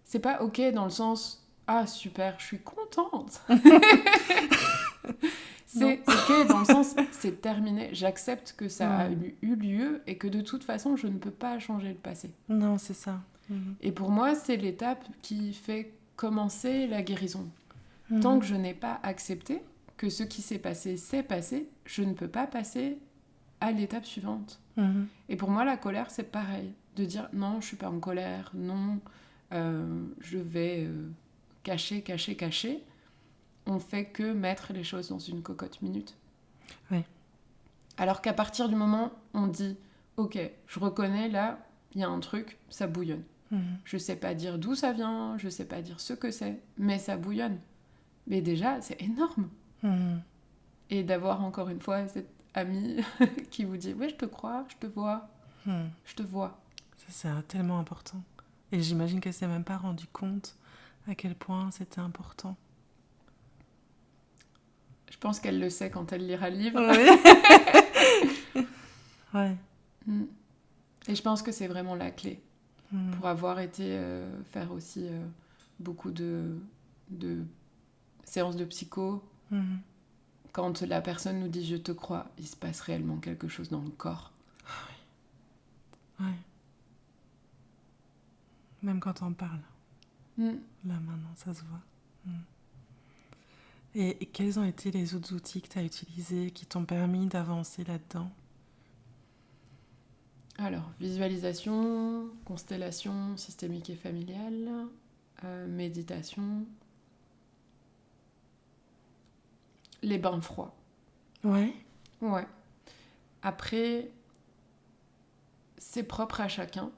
C'est pas ok dans le sens « Ah, super, je suis contente !» C'est ok dans le sens « C'est terminé, j'accepte que ça a eu lieu et que de toute façon, je ne peux pas changer le passé. » Non, c'est ça. Et pour moi, c'est l'étape qui fait commencer la guérison. Tant que je n'ai pas accepté que ce qui s'est passé, je ne peux pas passer à l'étape suivante. Et pour moi, la colère, c'est pareil. De dire non, je suis pas en colère, non, je vais cacher. On fait que mettre les choses dans une cocotte minute. Oui. Alors qu'à partir du moment où on dit ok, je reconnais là, il y a un truc, ça bouillonne. Je sais pas dire d'où ça vient, je sais pas dire ce que c'est, mais ça bouillonne. Mais déjà, c'est énorme. Et d'avoir encore une fois cette amie qui vous dit « Oui, je te crois, je te vois, je te vois. » Ça, c'est tellement important. Et j'imagine qu'elle s'est même pas rendue compte à quel point c'était important. Je pense qu'elle le sait quand elle lira le livre. Oui. Ouais. Et je pense que c'est vraiment la clé. Pour avoir été faire aussi beaucoup de séances de psycho, quand la personne nous dit « je te crois », il se passe réellement quelque chose dans le corps. Oui. Ouais. Même quand on parle. Là maintenant, ça se voit. Et quels ont été les autres outils que tu as utilisés qui t'ont permis d'avancer là-dedans ? Alors, visualisation, constellation systémique et familiale, méditation, les bains froids. Ouais. Ouais. Après, c'est propre à chacun.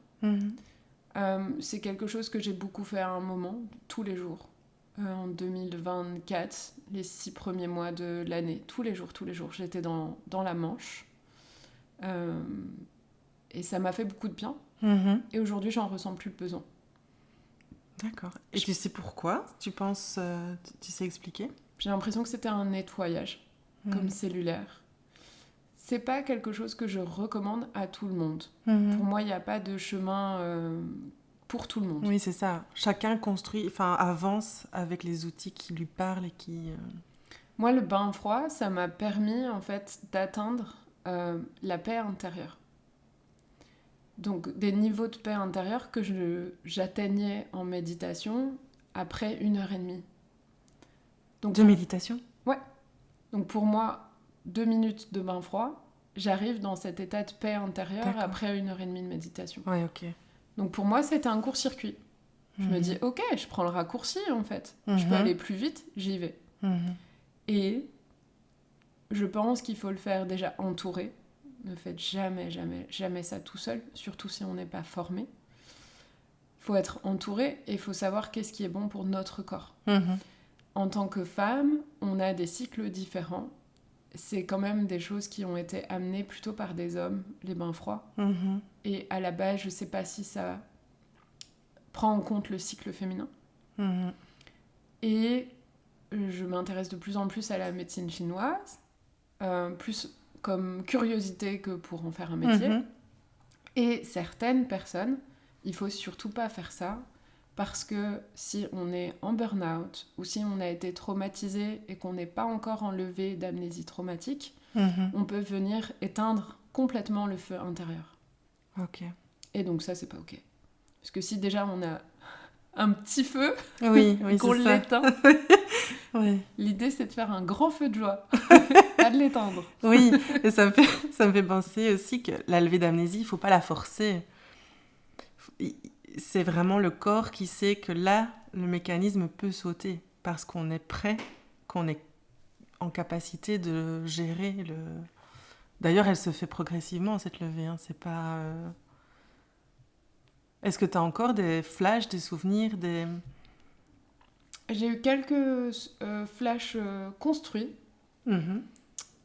C'est quelque chose que j'ai beaucoup fait à un moment, tous les jours. En 2024, les 6 premiers mois de l'année, tous les jours, j'étais dans la Manche. Et ça m'a fait beaucoup de bien. Et aujourd'hui, j'en ressens plus le besoin. D'accord. Et tu sais pourquoi? Tu penses, tu sais expliquer? J'ai l'impression que c'était un nettoyage, comme cellulaire. C'est pas quelque chose que je recommande à tout le monde. Pour moi, il n'y a pas de chemin pour tout le monde. Oui, c'est ça. Chacun construit, avance avec les outils qui lui parlent et qui... Moi, le bain froid, ça m'a permis, en fait, d'atteindre la paix intérieure. Donc, des niveaux de paix intérieure que j'atteignais en méditation après 1h30. Donc, de méditation? Ouais. Donc, pour moi, 2 minutes de bain froid, j'arrive dans cet état de paix intérieure. D'accord. Après 1h30 de méditation. Ouais, ok. Donc, pour moi, c'était un court-circuit. Je me dis, ok, je prends le raccourci, en fait. Je peux aller plus vite, j'y vais. Et je pense qu'il faut le faire déjà entouré. Ne faites jamais, jamais, jamais ça tout seul, surtout si on n'est pas formé. Il faut être entouré et il faut savoir qu'est-ce qui est bon pour notre corps. En tant que femme, on a des cycles différents. C'est quand même des choses qui ont été amenées plutôt par des hommes, les bains froids. Et à la base, je ne sais pas si ça prend en compte le cycle féminin. Et je m'intéresse de plus en plus à la médecine chinoise, plus comme curiosité que pour en faire un métier. Et certaines personnes, il faut surtout pas faire ça, parce que si on est en burn-out ou si on a été traumatisé et qu'on n'est pas encore enlevé d'amnésie traumatique, on peut venir éteindre complètement le feu intérieur. Ok. Et donc ça, c'est pas ok. Parce que si déjà on a un petit feu, oui, qu'on l'éteint, oui. L'idée, c'est de faire un grand feu de joie, pas de l'éteindre. Oui, et ça me fait penser aussi que la levée d'amnésie, il ne faut pas la forcer. C'est vraiment le corps qui sait que là, le mécanisme peut sauter parce qu'on est prêt, qu'on est en capacité de gérer le... D'ailleurs, elle se fait progressivement, cette levée. Hein. C'est pas... Est-ce que tu as encore des flashs, des souvenirs, des... J'ai eu quelques flashs construits.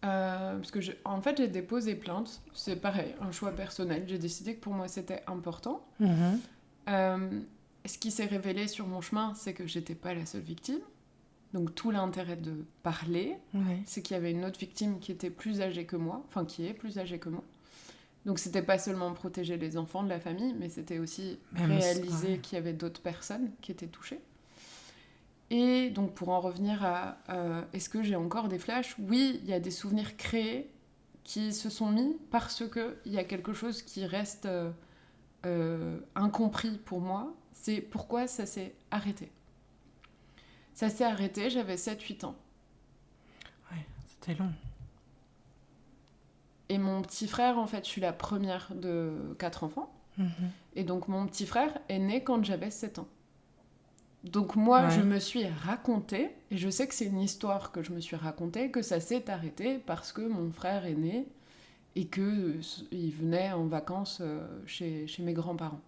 Parce que en fait, j'ai déposé plainte. C'est pareil, un choix personnel. J'ai décidé que pour moi, c'était important. Ce qui s'est révélé sur mon chemin, c'est que j'étais pas la seule victime. Donc tout l'intérêt de parler, c'est qu'il y avait une autre victime qui était plus âgée que moi, enfin qui est plus âgée que moi. Donc c'était pas seulement protéger les enfants de la famille, mais c'était aussi réaliser qu'il y avait d'autres personnes qui étaient touchées. Et donc pour en revenir à est-ce que j'ai encore des flashs ? Oui, il y a des souvenirs créés qui se sont mis parce qu'il y a quelque chose qui reste incompris pour moi. C'est pourquoi ça s'est arrêté. Ça s'est arrêté, j'avais 7-8 ans. Ouais, c'était long. Et mon petit frère, en fait, je suis la première de 4 enfants. Et donc mon petit frère est né quand j'avais 7 ans. Donc moi, je me suis raconté, et je sais que c'est une histoire que je me suis racontée, que ça s'est arrêté parce que mon frère est né et qu'il venait en vacances chez mes grands-parents.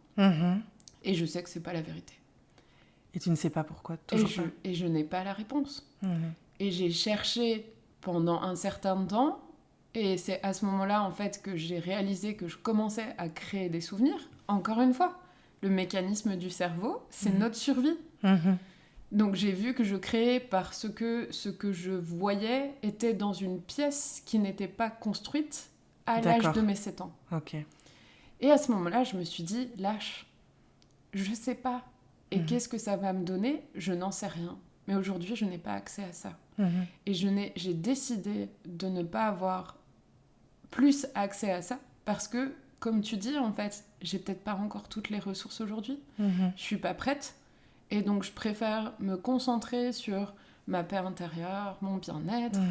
Et je sais que c'est pas la vérité. Et tu ne sais pas pourquoi, toujours pas. Et je n'ai pas la réponse. Et j'ai cherché pendant un certain temps, et c'est à ce moment-là, en fait, que j'ai réalisé que je commençais à créer des souvenirs. Encore une fois, le mécanisme du cerveau, c'est notre survie. Donc j'ai vu que je créais parce que ce que je voyais était dans une pièce qui n'était pas construite à l'âge de mes 7 ans. Et à ce moment-là, je me suis dit, lâche, je sais pas. Et qu'est-ce que ça va me donner ? Je n'en sais rien. Mais aujourd'hui, je n'ai pas accès à ça. Et j'ai décidé de ne pas avoir plus accès à ça parce que, comme tu dis, en fait, j'ai peut-être pas encore toutes les ressources aujourd'hui. Je suis pas prête. Et donc, je préfère me concentrer sur ma paix intérieure, mon bien-être,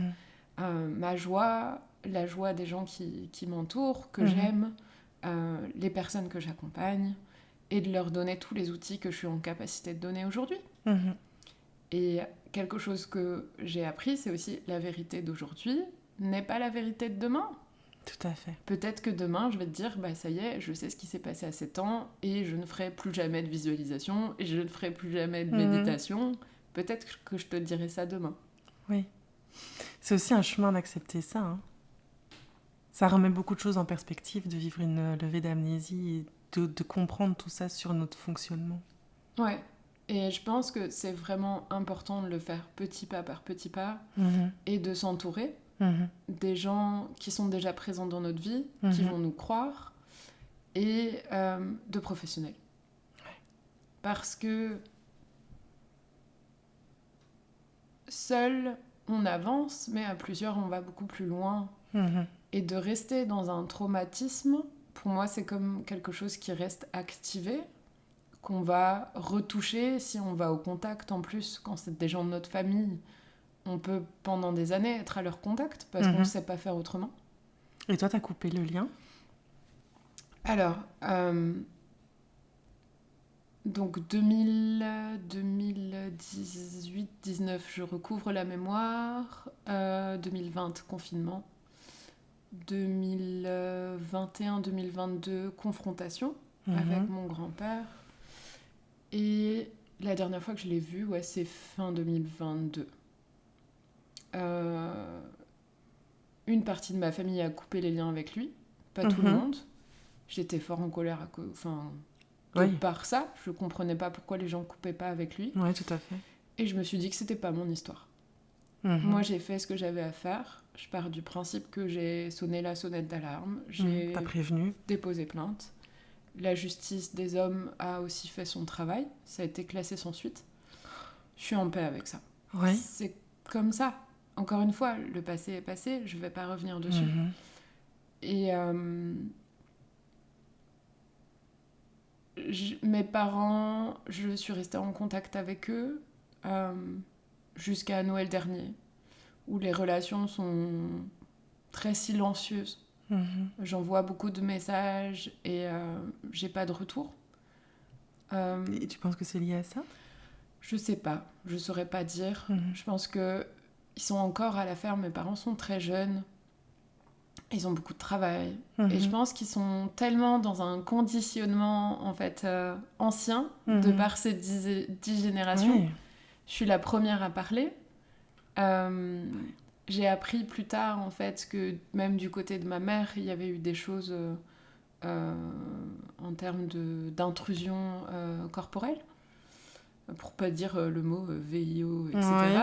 ma joie, la joie des gens qui m'entourent, que j'aime, les personnes que j'accompagne. et de leur donner tous les outils que je suis en capacité de donner aujourd'hui. Mhm. Et quelque chose que j'ai appris, c'est aussi la vérité d'aujourd'hui n'est pas la vérité de demain. Tout à fait. Peut-être que demain, je vais te dire, bah ça y est, je sais ce qui s'est passé à 7 ans et je ne ferai plus jamais de visualisation et je ne ferai plus jamais de méditation. Peut-être que je te dirai ça demain. Oui. C'est aussi un chemin d'accepter ça. Hein. Ça remet beaucoup de choses en perspective de vivre une levée d'amnésie et de comprendre tout ça sur notre fonctionnement. Ouais. Et je pense que c'est vraiment important de le faire petit pas par petit pas et de s'entourer des gens qui sont déjà présents dans notre vie, qui vont nous croire, et de professionnels. Ouais. Parce que seul, on avance, mais à plusieurs, on va beaucoup plus loin. Et de rester dans un traumatisme, pour moi, c'est comme quelque chose qui reste activé, qu'on va retoucher si on va au contact en plus, quand c'est des gens de notre famille. On peut, pendant des années, être à leur contact parce qu'on ne sait pas faire autrement. Et toi, t'as coupé le lien ? Alors, donc 2018-19, je recouvre la mémoire. 2020, confinement. 2021-2022, confrontation avec mon grand-père. Et la dernière fois que je l'ai vu, ouais, c'est fin 2022. Une partie de ma famille a coupé les liens avec lui, pas tout le monde. J'étais fort en colère par ça. Je comprenais pas pourquoi les gens coupaient pas avec lui. Oui, tout à fait. Et je me suis dit que c'était pas mon histoire. Moi, j'ai fait ce que j'avais à faire. Je pars du principe que j'ai sonné la sonnette d'alarme. J'ai T'as prévenu. déposé plainte. La justice des hommes a aussi fait son travail. Ça a été classé sans suite. Je suis en paix avec ça. Ouais. C'est comme ça. Encore une fois, le passé est passé. Je vais pas revenir dessus. Et mes parents, je suis restée en contact avec eux jusqu'à Noël dernier, où les relations sont très silencieuses. J'envoie beaucoup de messages et j'ai pas de retour. Et tu penses que c'est lié à ça ? Je sais pas, je saurais pas dire. Je pense que ils sont encore à la ferme, mes parents sont très jeunes. Ils ont beaucoup de travail. Et je pense qu'ils sont tellement dans un conditionnement en fait ancien, de par ces 10 générations. Ouais. Je suis la première à parler. J'ai appris plus tard en fait que même du côté de ma mère, il y avait eu des choses en termes d'intrusion corporelle, pour pas dire le mot VIO, etc. Ouais.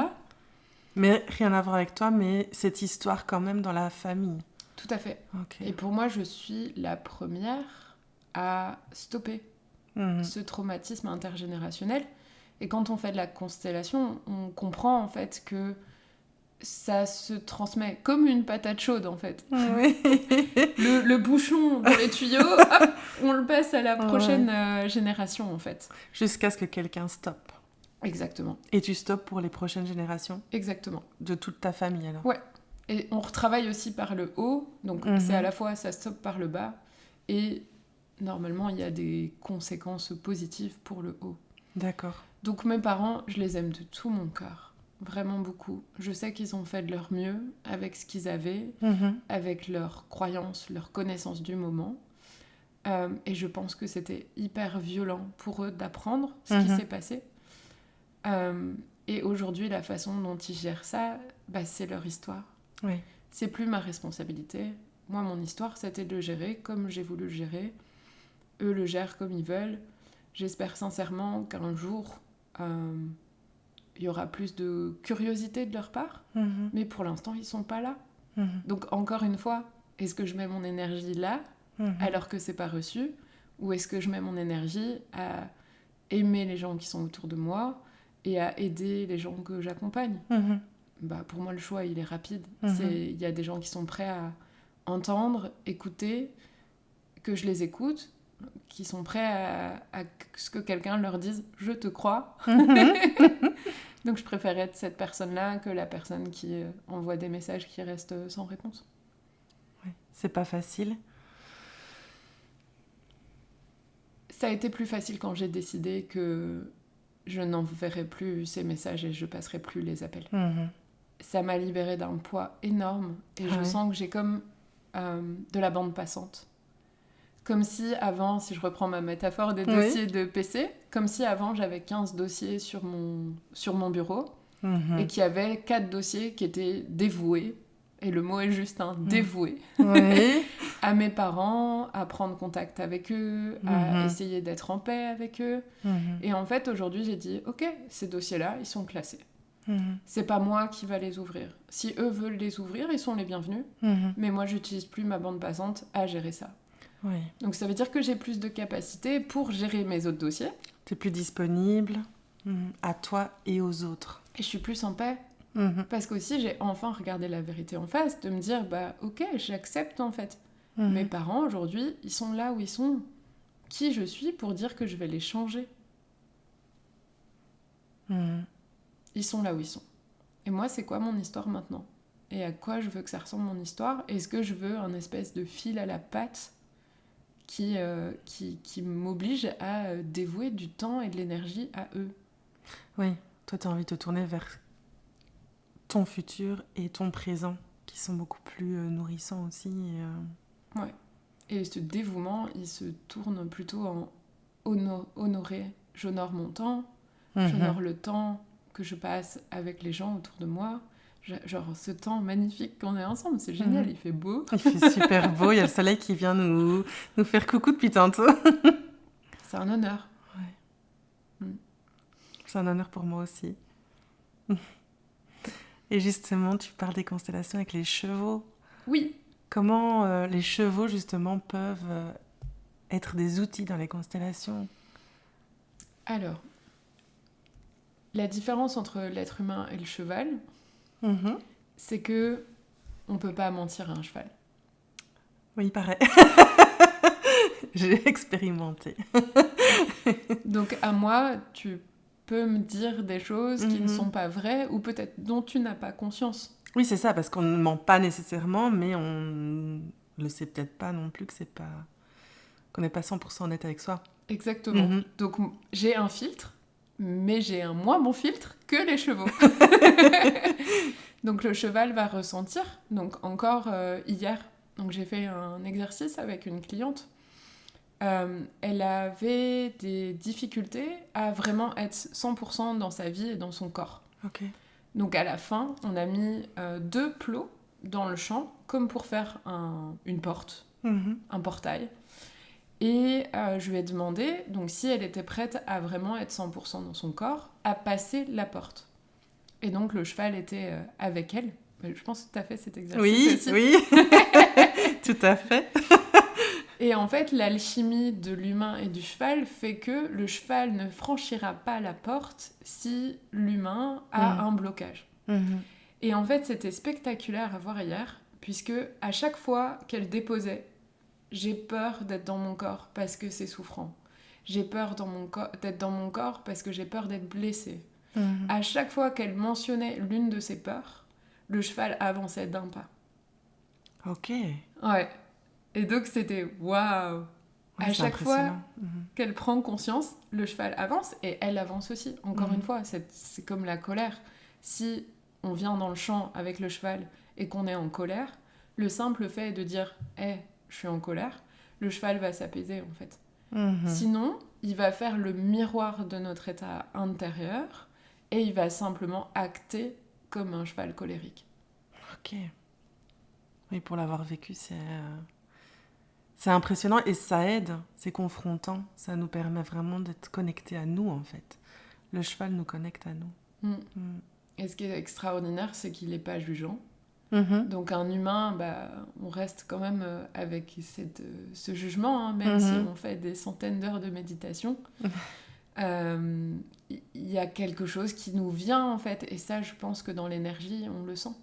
Mais rien à voir avec toi, mais cette histoire quand même dans la famille. Tout à fait. Okay. Et pour moi, je suis la première à stopper ce traumatisme intergénérationnel. Et quand on fait de la constellation, on comprend en fait que ça se transmet comme une patate chaude en fait. Oui. le bouchon dans les tuyaux, hop, on le passe à la prochaine génération en fait. Jusqu'à ce que quelqu'un stoppe. Exactement. Et tu stoppes pour les prochaines générations ? Exactement. De toute ta famille alors ? Ouais. Et on retravaille aussi par le haut, donc c'est à la fois ça stoppe par le bas, et normalement il y a des conséquences positives pour le haut. D'accord. Donc mes parents, je les aime de tout mon cœur, vraiment beaucoup. Je sais qu'ils ont fait de leur mieux avec ce qu'ils avaient, avec leurs croyances, leurs connaissances du moment. Et je pense que c'était hyper violent pour eux d'apprendre ce qui s'est passé. Et aujourd'hui, la façon dont ils gèrent ça, bah, c'est leur histoire. Oui. C'est plus ma responsabilité. Moi, mon histoire, c'était de le gérer comme j'ai voulu le gérer. Eux le gèrent comme ils veulent. J'espère sincèrement qu'un jour, il y aura plus de curiosité de leur part. Mais pour l'instant, ils sont pas là. Donc, encore une fois, est-ce que je mets mon énergie là, alors que c'est pas reçu, ou est-ce que je mets mon énergie à aimer les gens qui sont autour de moi et à aider les gens que j'accompagne? Bah, pour moi, le choix, il est rapide. Il y a des gens qui sont prêts à entendre, écouter, que je les écoute, qui sont prêts à ce que quelqu'un leur dise « je te crois ». Donc, je préfère être cette personne-là que la personne qui envoie des messages qui restent sans réponse. Ouais. C'est pas facile. Ça a été plus facile quand j'ai décidé que je n'enverrai plus ces messages et je passerai plus les appels. Ça m'a libérée d'un poids énorme et je sens que j'ai comme de la bande passante. Comme si avant, si je reprends ma métaphore des dossiers de PC, comme si avant j'avais 15 dossiers sur mon bureau et qu'il y avait 4 dossiers qui étaient dévoués, et le mot est juste, dévoués, à mes parents, à prendre contact avec eux, à essayer d'être en paix avec eux. Et en fait, aujourd'hui, j'ai dit, ok, ces dossiers-là, ils sont classés. C'est pas moi qui va les ouvrir. Si eux veulent les ouvrir, ils sont les bienvenus. Mais moi, j'utilise plus ma bande passante à gérer ça. Donc ça veut dire que j'ai plus de capacité pour gérer mes autres dossiers. T'es plus disponible à toi et aux autres. Et je suis plus en paix. Parce qu'aussi, j'ai enfin regardé la vérité en face, de me dire, bah ok, j'accepte en fait. Mes parents, aujourd'hui, ils sont là où ils sont. Qui je suis pour dire que je vais les changer? Ils sont là où ils sont. Et moi, c'est quoi mon histoire maintenant? Et à quoi je veux que ça ressemble mon histoire? Est-ce que je veux un espèce de fil à la patte qui m'oblige à dévouer du temps et de l'énergie à eux? Oui, toi, tu as envie de te tourner vers ton futur et ton présent, qui sont beaucoup plus nourrissants aussi. Ouais. Et ce dévouement, il se tourne plutôt en honorer. J'honore mon temps, j'honore le temps que je passe avec les gens autour de moi. Genre ce temps magnifique qu'on est ensemble, c'est génial, il fait beau. Il fait super beau, il y a le soleil qui vient nous faire coucou depuis tantôt. C'est un honneur. C'est un honneur pour moi aussi. Et justement, tu parles des constellations avec les chevaux. Oui. Comment les chevaux, justement, peuvent être des outils dans les constellations? Alors, la différence entre l'être humain et le cheval, c'est que on peut pas mentir à un cheval. Oui, il paraît. J'ai expérimenté. Donc à moi, tu peux me dire des choses qui ne sont pas vraies ou peut-être dont tu n'as pas conscience. Oui, c'est ça, parce qu'on ne ment pas nécessairement, mais on le sait peut-être pas non plus qu'on n'est pas 100% honnête avec soi. Exactement. Donc j'ai un filtre, mais j'ai un moins bon filtre que les chevaux. Donc le cheval va ressentir. Donc encore hier, donc j'ai fait un exercice avec une cliente. Elle avait des difficultés à vraiment être 100% dans sa vie et dans son corps. Okay. Donc à la fin, on a mis 2 plots dans le champ, comme pour faire une porte, un portail. Et je lui ai demandé, donc si elle était prête à vraiment être 100% dans son corps, à passer la porte. Et donc le cheval était avec elle. Je pense que tu as fait cet exercice aussi. Oui, tout à fait. Et en fait, l'alchimie de l'humain et du cheval fait que le cheval ne franchira pas la porte si l'humain a un blocage. Et en fait, c'était spectaculaire à voir hier, puisque à chaque fois qu'elle déposait, j'ai peur d'être dans mon corps parce que c'est souffrant. J'ai peur d'être dans mon corps parce que j'ai peur d'être blessée. À chaque fois qu'elle mentionnait l'une de ses peurs, le cheval avançait d'un pas. Ok. Ouais. Et donc c'était waouh. À chaque fois qu'elle prend conscience, le cheval avance et elle avance aussi. Encore une fois, c'est comme la colère. Si on vient dans le champ avec le cheval et qu'on est en colère, le simple fait de dire « Hey, je suis en colère », le cheval va s'apaiser en fait. Sinon, il va faire le miroir de notre état intérieur et il va simplement acter comme un cheval colérique. Ok. Oui, pour l'avoir vécu, c'est impressionnant et ça aide, c'est confrontant. Ça nous permet vraiment d'être connectés à nous, en fait. Le cheval nous connecte à nous. Et ce qui est extraordinaire, c'est qu'il n'est pas jugeant. Donc un humain, on reste quand même avec ce jugement, même si on fait des centaines d'heures de méditation. Il y a quelque chose qui nous vient, en fait. Et ça, je pense que dans l'énergie, on le sent.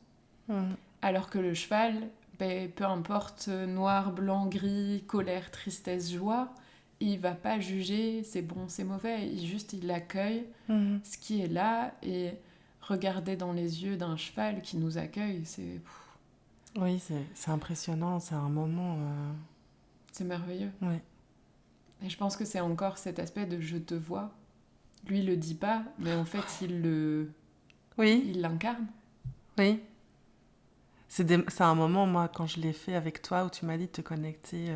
Alors que le cheval... peu importe, noir, blanc, gris, colère, tristesse, joie, il va pas juger, c'est bon, c'est mauvais, il accueille ce qui est là, et regarder dans les yeux d'un cheval qui nous accueille, c'est... Oui, c'est impressionnant, c'est un moment... C'est merveilleux. Ouais. Et je pense que c'est encore cet aspect de je te vois. Lui, il le dit pas, mais en fait, Oui, il l'incarne. oui. C'est un moment, moi, quand je l'ai fait avec toi, où tu m'as dit de te connecter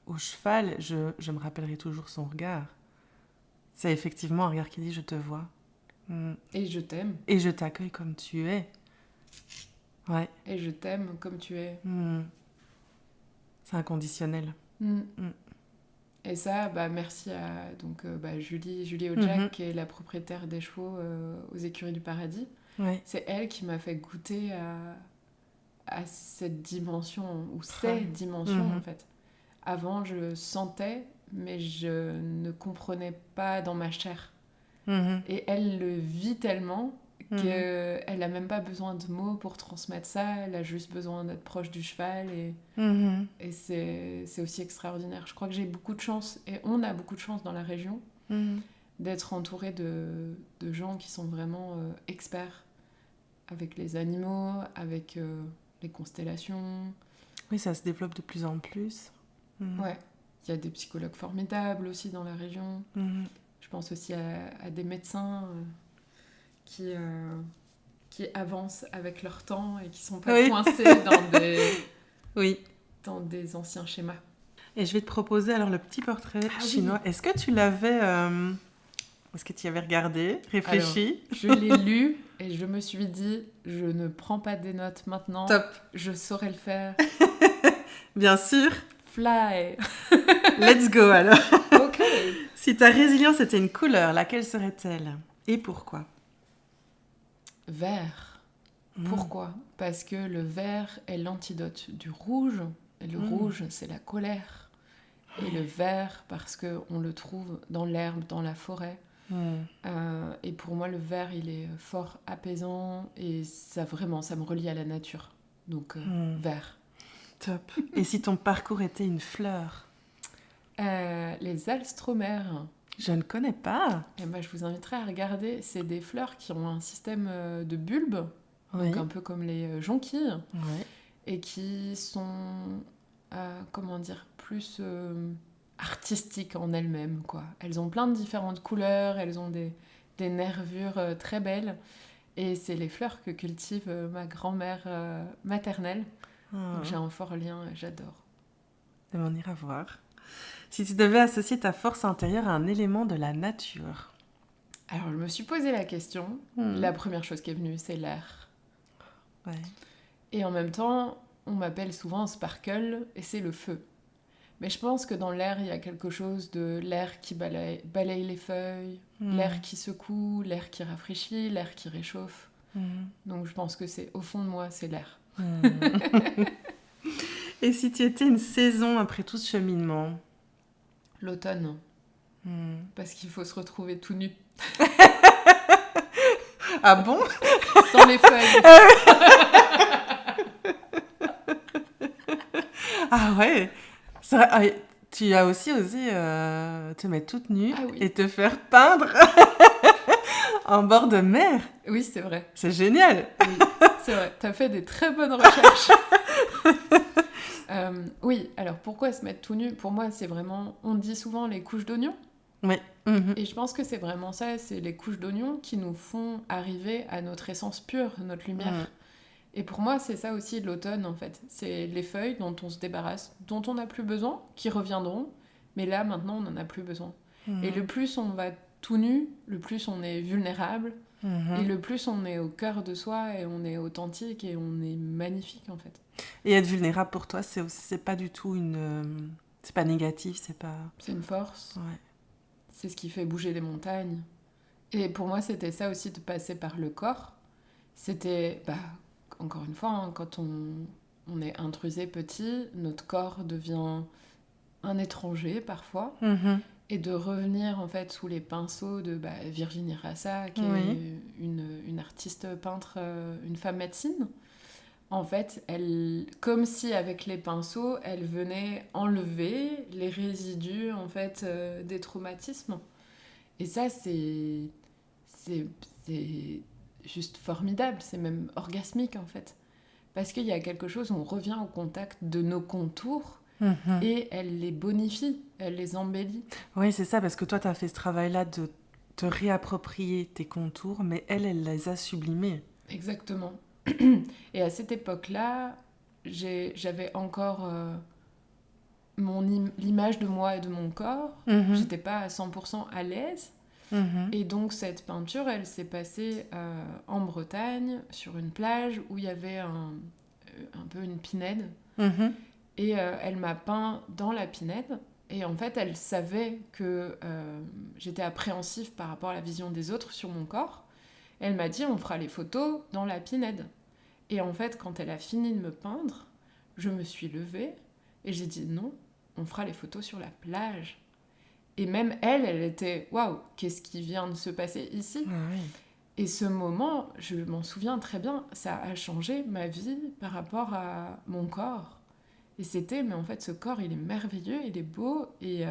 au cheval, je me rappellerai toujours son regard. C'est effectivement un regard qui dit je te vois. Mm. Et je t'aime. Et je t'accueille comme tu es. Ouais. Et je t'aime comme tu es. Mm. C'est inconditionnel. Mm. Mm. Et ça, merci à Julie Ojac, Mhm. qui est la propriétaire des chevaux aux Écuries du Paradis. Ouais. C'est elle qui m'a fait goûter à cette dimension, ou ces Ouais. dimensions en fait. Avant, je sentais, mais je ne comprenais pas dans ma chair. Mhm. Et elle le vit tellement Mhm. qu'elle n'a même pas besoin de mots pour transmettre ça, elle a juste besoin d'être proche du cheval Mhm. et c'est aussi extraordinaire. Je crois que j'ai beaucoup de chance, et on a beaucoup de chance dans la région, Mhm. d'être entouré de gens qui sont vraiment experts avec les animaux, avec les constellations. Oui, ça se développe de plus en plus. Mhm. Ouais, il y a des psychologues formidables aussi dans la région. Mhm. Je pense aussi à des médecins qui, qui avancent avec leur temps et qui sont pas Oui. coincés Oui. dans des anciens schémas. Et je vais te proposer alors le petit portrait Ah chinois. oui. Est-ce que tu l'avais... Est-ce que tu y avais regardé, Alors, réfléchi? je l'ai lu et je me suis dit, je ne prends pas des notes maintenant, Top. je saurais le faire. Bien sûr. Fly. Let's go alors. Ok. Si ta résilience était une couleur, laquelle serait-elle? Et pourquoi? Vert. Pourquoi? Parce que le vert est l'antidote du rouge. Et le rouge, c'est la colère. Et le vert, parce qu'on le trouve dans l'herbe, dans la forêt. Et pour moi, le vert, il est fort apaisant. Et ça, vraiment, ça me relie à la nature. Donc, vert. Top. Et si ton parcours était une fleur? Les alstromères. Je ne connais pas. Et je vous inviterai à regarder. C'est des fleurs qui ont un système de bulbes. Oui. Donc un peu comme les jonquilles. Ouais. Et qui sont, comment dire, plus artistiques en elles-mêmes, quoi. Elles ont plein de différentes couleurs, elles ont des nervures très belles. Et c'est les fleurs que cultive ma grand-mère maternelle. Donc j'ai un fort lien, j'adore. Et on ira voir. Si tu devais associer ta force intérieure à un élément de la nature? Alors je me suis posé la question. La première chose qui est venue, c'est l'air. Ouais. Et en même temps, on m'appelle souvent Sparkle, et c'est le feu. Mais je pense que dans l'air, il y a quelque chose de l'air qui balaye les feuilles, l'air qui secoue, l'air qui rafraîchit, l'air qui réchauffe. Donc je pense que c'est au fond de moi, c'est l'air. Et si tu étais une saison après tout ce cheminement? L'automne. Parce qu'il faut se retrouver tout nu. Ah bon? Sans les feuilles. Ah ouais. Tu as aussi osé te mettre toute nue et te faire peindre en bord de mer. Oui, c'est vrai. C'est génial. Oui, c'est vrai. T'as fait des très bonnes recherches. Oui, alors pourquoi se mettre tout nu? Pour moi, c'est vraiment... On dit souvent les couches d'oignons. Oui. Et je pense que c'est vraiment ça. C'est les couches d'oignons qui nous font arriver à notre essence pure, notre lumière. Et pour moi, c'est ça aussi l'automne, en fait. C'est les feuilles dont on se débarrasse, dont on n'a plus besoin, qui reviendront. Mais là, maintenant, on n'en a plus besoin. Et le plus on va tout nu, le plus on est vulnérable. Et le plus on est au cœur de soi et on est authentique et on est magnifique, en fait. Et être vulnérable pour toi, c'est pas du tout une... c'est pas négatif, c'est pas... C'est une force. Ouais. C'est ce qui fait bouger les montagnes. Et pour moi, c'était ça aussi de passer par le corps. C'était... encore une fois, hein, quand on est intrusé petit, notre corps devient un étranger parfois, et de revenir en fait sous les pinceaux de Virginie Rassa, qui est une artiste peintre, une femme médecine. En fait, elle, comme si avec les pinceaux, elle venait enlever les résidus en fait des traumatismes. Et ça, c'est juste formidable, c'est même orgasmique en fait. Parce qu'il y a quelque chose où on revient au contact de nos contours et elle les bonifie, elle les embellit. Oui, c'est ça, parce que toi, tu as fait ce travail-là de te réapproprier tes contours, mais elle les a sublimés. Exactement. Et à cette époque-là, j'avais encore l'image de moi et de mon corps. J'étais pas à 100% à l'aise. Et donc cette peinture, elle s'est passée en Bretagne, sur une plage où il y avait un peu une pinède. Et elle m'a peint dans la pinède. Et en fait, elle savait que j'étais appréhensif par rapport à la vision des autres sur mon corps. Elle m'a dit, on fera les photos dans la pinède. Et en fait, quand elle a fini de me peindre, je me suis levée et j'ai dit non, on fera les photos sur la plage. Et même elle était, waouh, qu'est-ce qui vient de se passer ici ? Et ce moment, je m'en souviens très bien, ça a changé ma vie par rapport à mon corps. Et c'était, mais en fait, ce corps, il est merveilleux, il est beau, et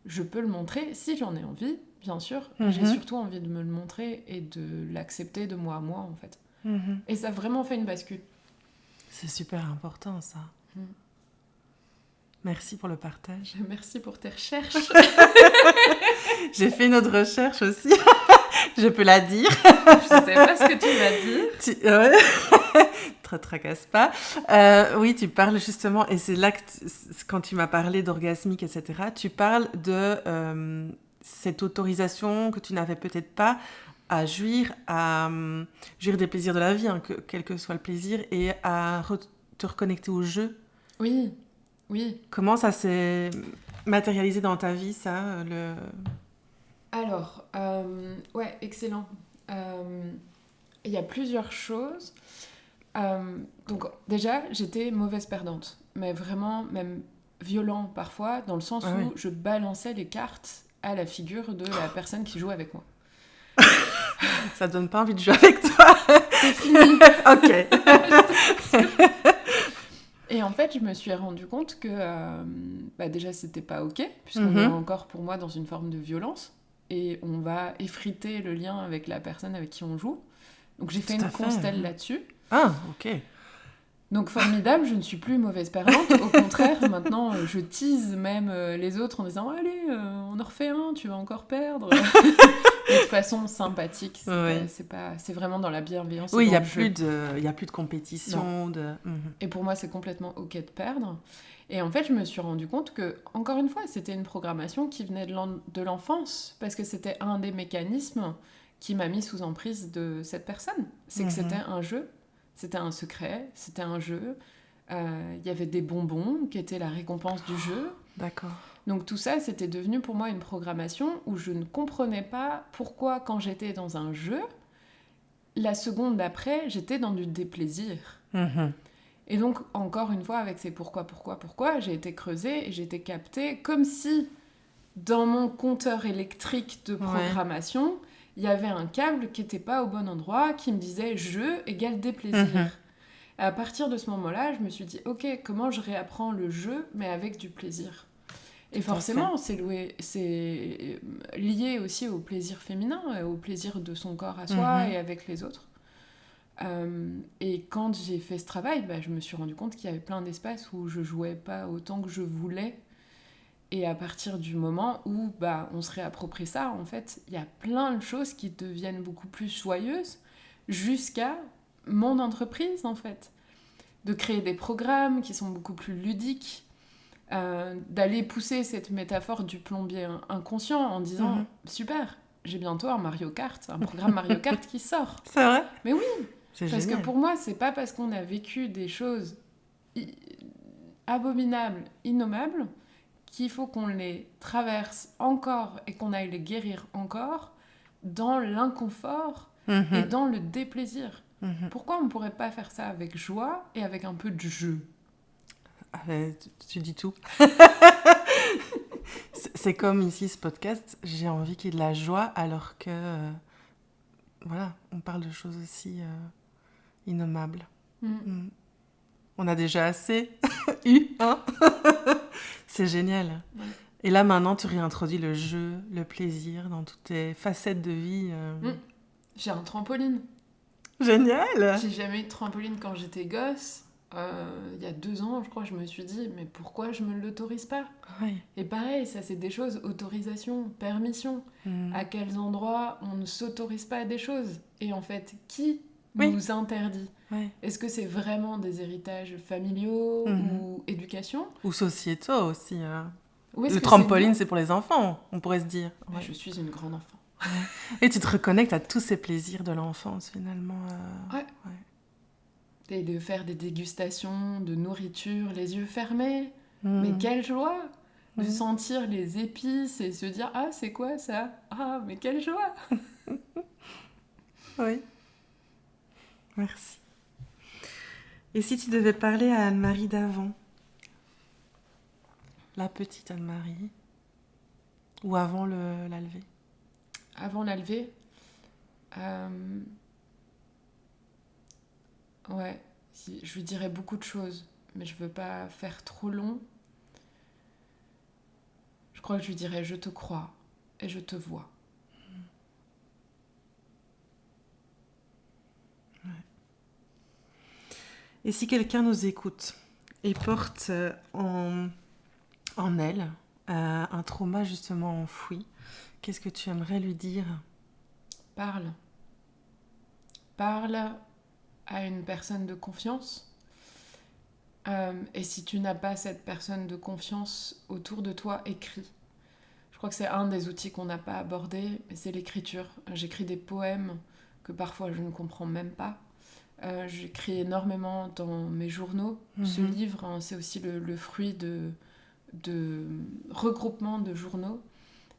je peux le montrer si j'en ai envie, bien sûr. J'ai surtout envie de me le montrer et de l'accepter de moi à moi, en fait. Et ça a vraiment fait une bascule. C'est super important, ça. Merci pour le partage. Merci pour tes recherches. J'ai fait une autre recherche aussi. Je peux la dire. Je sais pas ce que tu m'as dit. Ouais. Te tracasse pas. Oui, tu parles justement, et c'est là que quand tu m'as parlé d'orgasmique, etc., tu parles de cette autorisation que tu n'avais peut-être pas à jouir des plaisirs de la vie, hein, quel que soit le plaisir, et à te reconnecter au jeu. Oui. Comment ça s'est matérialisé dans ta vie, ça Alors, ouais, excellent. Il y a plusieurs choses. Donc, déjà, j'étais mauvaise perdante, mais vraiment, même violent parfois, dans le sens où je balançais les cartes à la figure de la personne qui joue avec moi. Ça donne pas envie de jouer avec toi. C'est fini. Ok. Et en fait, je me suis rendu compte que déjà, c'était pas ok, puisqu'on est encore pour moi dans une forme de violence, et on va effriter le lien avec la personne avec qui on joue. Donc j'ai fait une constelle là-dessus. Ah, ok. Donc formidable, je ne suis plus mauvaise perdante. Au contraire, maintenant, je tease même les autres en disant « Allez, on en refait un, tu vas encore perdre ». De façon sympathique, c'est vraiment dans la bienveillance. Oui, il n'y a plus de compétition. Et pour moi, c'est complètement ok de perdre. Et en fait, je me suis rendu compte que, encore une fois, c'était une programmation qui venait de l'enfance, parce que c'était un des mécanismes qui m'a mis sous emprise de cette personne. C'est que c'était un jeu, c'était un secret, c'était un jeu. Il y avait des bonbons qui étaient la récompense du jeu. D'accord. Donc tout ça, c'était devenu pour moi une programmation où je ne comprenais pas pourquoi, quand j'étais dans un jeu, la seconde d'après, j'étais dans du déplaisir. Et donc, encore une fois, avec ces pourquoi, j'ai été creusée et j'ai été captée comme si, dans mon compteur électrique de programmation, il y avait un câble qui n'était pas au bon endroit, qui me disait « jeu égale déplaisir ». À partir de ce moment-là, je me suis dit « ok, comment je réapprends le jeu, mais avec du plaisir ?» Et forcément, c'est lié aussi au plaisir féminin, au plaisir de son corps à soi et avec les autres. Et quand j'ai fait ce travail, je me suis rendu compte qu'il y avait plein d'espaces où je jouais pas autant que je voulais. Et à partir du moment où on se réapproprie ça, en fait, il y a plein de choses qui deviennent beaucoup plus joyeuses, jusqu'à mon entreprise, en fait. De créer des programmes qui sont beaucoup plus ludiques, d'aller pousser cette métaphore du plombier inconscient en disant super, j'ai bientôt un Mario Kart, un programme Mario Kart qui sort. C'est vrai ? Mais oui, c'est parce génial. Que pour moi, c'est pas parce qu'on a vécu des choses abominables, innommables, qu'il faut qu'on les traverse encore et qu'on aille les guérir encore dans l'inconfort et dans le déplaisir. Pourquoi on ne pourrait pas faire ça avec joie et avec un peu de jeu ? Tu dis tout. C'est comme ici, ce podcast, j'ai envie qu'il y ait de la joie alors que, on parle de choses aussi innommables. On a déjà assez eu, hein. C'est génial. Ouais. Et là, maintenant, tu réintroduis le jeu, le plaisir dans toutes tes facettes de vie. J'ai un trampoline. Génial. J'ai jamais eu de trampoline quand j'étais gosse. il y a 2 ans, je crois, je me suis dit, mais pourquoi je me l'autorise pas ? Ouais. Et pareil, ça c'est des choses, autorisation, permission. À quels endroits on ne s'autorise pas des choses ? Et en fait, qui nous interdit ? Ouais. Est-ce que c'est vraiment des héritages familiaux ou éducation ? Ou sociétaux aussi. Ou est-ce Le que trampoline, c'est pour les enfants, on pourrait se dire. Ouais. Je suis une grande enfant. Et tu te reconnectes à tous ces plaisirs de l'enfance, finalement. Ouais. Et de faire des dégustations de nourriture, les yeux fermés. Mais quelle joie de sentir les épices et se dire « Ah, c'est quoi ça ? Ah, mais quelle joie !» Oui. Merci. Et si tu devais parler à Anne-Marie d'avant ? La petite Anne-Marie ? Ou avant la levée ? Avant la levée, ouais, je lui dirais beaucoup de choses, mais je veux pas faire trop long. Je crois que je lui dirais « Je te crois et je te vois ». Ouais. Et si quelqu'un nous écoute et porte en elle un trauma justement enfoui, qu'est-ce que tu aimerais lui dire ? Parle. Parle à une personne de confiance. Et si tu n'as pas cette personne de confiance autour de toi, écris. Je crois que c'est un des outils qu'on n'a pas abordé, c'est l'écriture. J'écris des poèmes que parfois je ne comprends même pas. J'écris énormément dans mes journaux. Ce livre, c'est aussi le fruit de regroupement de journaux.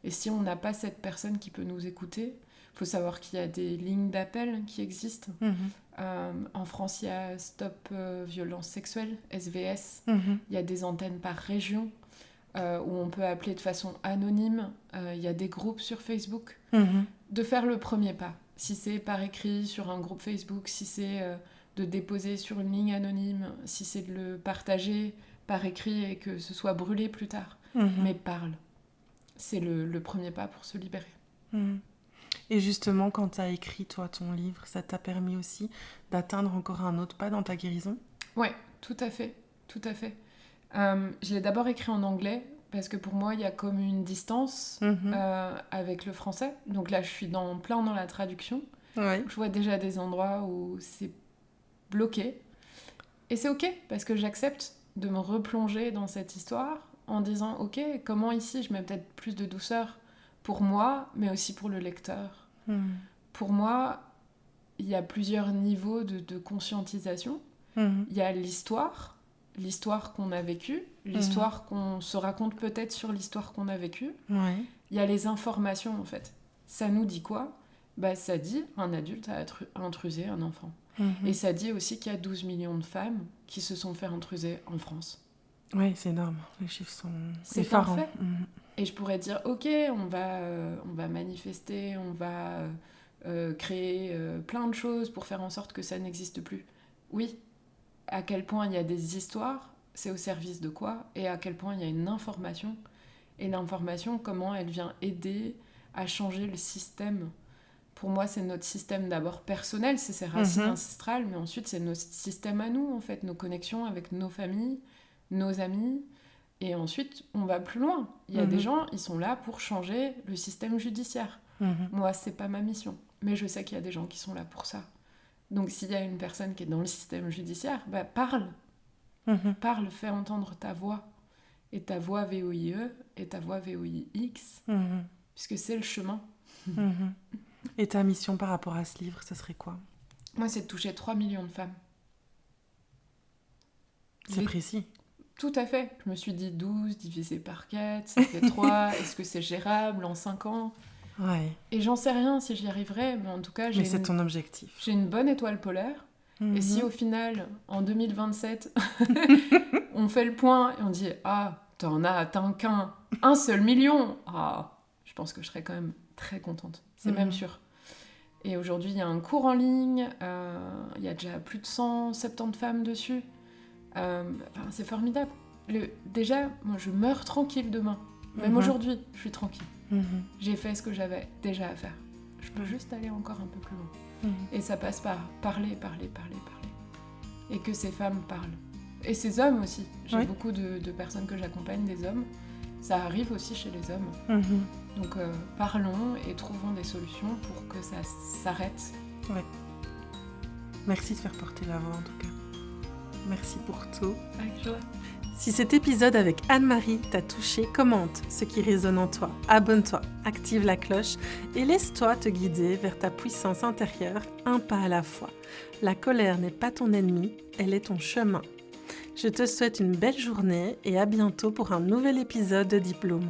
Et si on n'a pas cette personne qui peut nous écouter, il faut savoir qu'il y a des lignes d'appel qui existent. En France, il y a Stop Violence Sexuelle, SVS. Il y a des antennes par région où on peut appeler de façon anonyme. Il y a des groupes sur Facebook. De faire le premier pas. Si c'est par écrit sur un groupe Facebook, si c'est de déposer sur une ligne anonyme, si c'est de le partager par écrit et que ce soit brûlé plus tard. Mais parle. C'est le premier pas pour se libérer. Et justement, quand tu as écrit, toi, ton livre, ça t'a permis aussi d'atteindre encore un autre pas dans ta guérison ? Ouais, tout à fait. Tout à fait. Je l'ai d'abord écrit en anglais, parce que pour moi, il y a comme une distance avec le français. Donc là, je suis plein dans la traduction. Ouais. Je vois déjà des endroits où c'est bloqué. Et c'est OK, parce que j'accepte de me replonger dans cette histoire en disant « Ok, comment ici je mets peut-être plus de douceur pour moi, mais aussi pour le lecteur ?» Pour moi, il y a plusieurs niveaux de conscientisation. Il y a l'histoire qu'on a vécue, l'histoire qu'on se raconte peut-être sur l'histoire qu'on a vécue. Il y a les informations, en fait. Ça nous dit quoi ? Ça dit un adulte a intrusé un enfant. Et ça dit aussi qu'il y a 12 millions de femmes qui se sont fait intruser en France. Oui, c'est énorme. Les chiffres sont effarants. C'est un fait. Et je pourrais dire, ok, on va manifester, on va créer plein de choses pour faire en sorte que ça n'existe plus. Oui, à quel point il y a des histoires, c'est au service de quoi ? Et à quel point il y a une information. Et l'information, comment elle vient aider à changer le système. Pour moi, c'est notre système d'abord personnel, c'est ses racines ancestrales, mais ensuite, c'est notre système à nous, en fait, nos connexions avec nos familles, nos amis. Et ensuite, on va plus loin. Il y a des gens, ils sont là pour changer le système judiciaire. Moi, c'est pas ma mission. Mais je sais qu'il y a des gens qui sont là pour ça. Donc, s'il y a une personne qui est dans le système judiciaire, parle. Parle, fais entendre ta voix. Et ta voix VOIE et ta voix VOIX. Puisque c'est le chemin. Et ta mission par rapport à ce livre, ça serait quoi ? Moi, c'est de toucher 3 millions de femmes. C'est précis. Tout à fait. Je me suis dit 12 divisé par 4, ça fait 3. Est-ce que c'est gérable en 5 ans ? Ouais. Et j'en sais rien si j'y arriverai, mais en tout cas, mais c'est ton objectif. J'ai une bonne étoile polaire. Et si au final, en 2027, on fait le point et on dit « Ah, t'en as atteint un seul million !» Ah, je pense que je serais quand même très contente. C'est même sûr. Et aujourd'hui, il y a un cours en ligne. Il y a déjà plus de 170 femmes dessus. C'est formidable. Déjà, moi, je meurs tranquille demain. Même aujourd'hui, je suis tranquille. J'ai fait ce que j'avais déjà à faire. Je peux juste aller encore un peu plus loin. Et ça passe par parler. et que ces femmes parlent. Et ces hommes aussi. J'ai Oui. beaucoup de personnes que j'accompagne, des hommes. Ça arrive aussi chez les hommes. Mhm. Donc parlons et trouvons des solutions pour que ça s'arrête. Ouais. Merci de faire porter la voix en tout cas. Merci pour tout. Avec joie. Si cet épisode avec Anne-Marie t'a touché, commente ce qui résonne en toi, abonne-toi, active la cloche et laisse-toi te guider vers ta puissance intérieure, un pas à la fois. La colère n'est pas ton ennemi, elle est ton chemin. Je te souhaite une belle journée et à bientôt pour un nouvel épisode de Diplôme.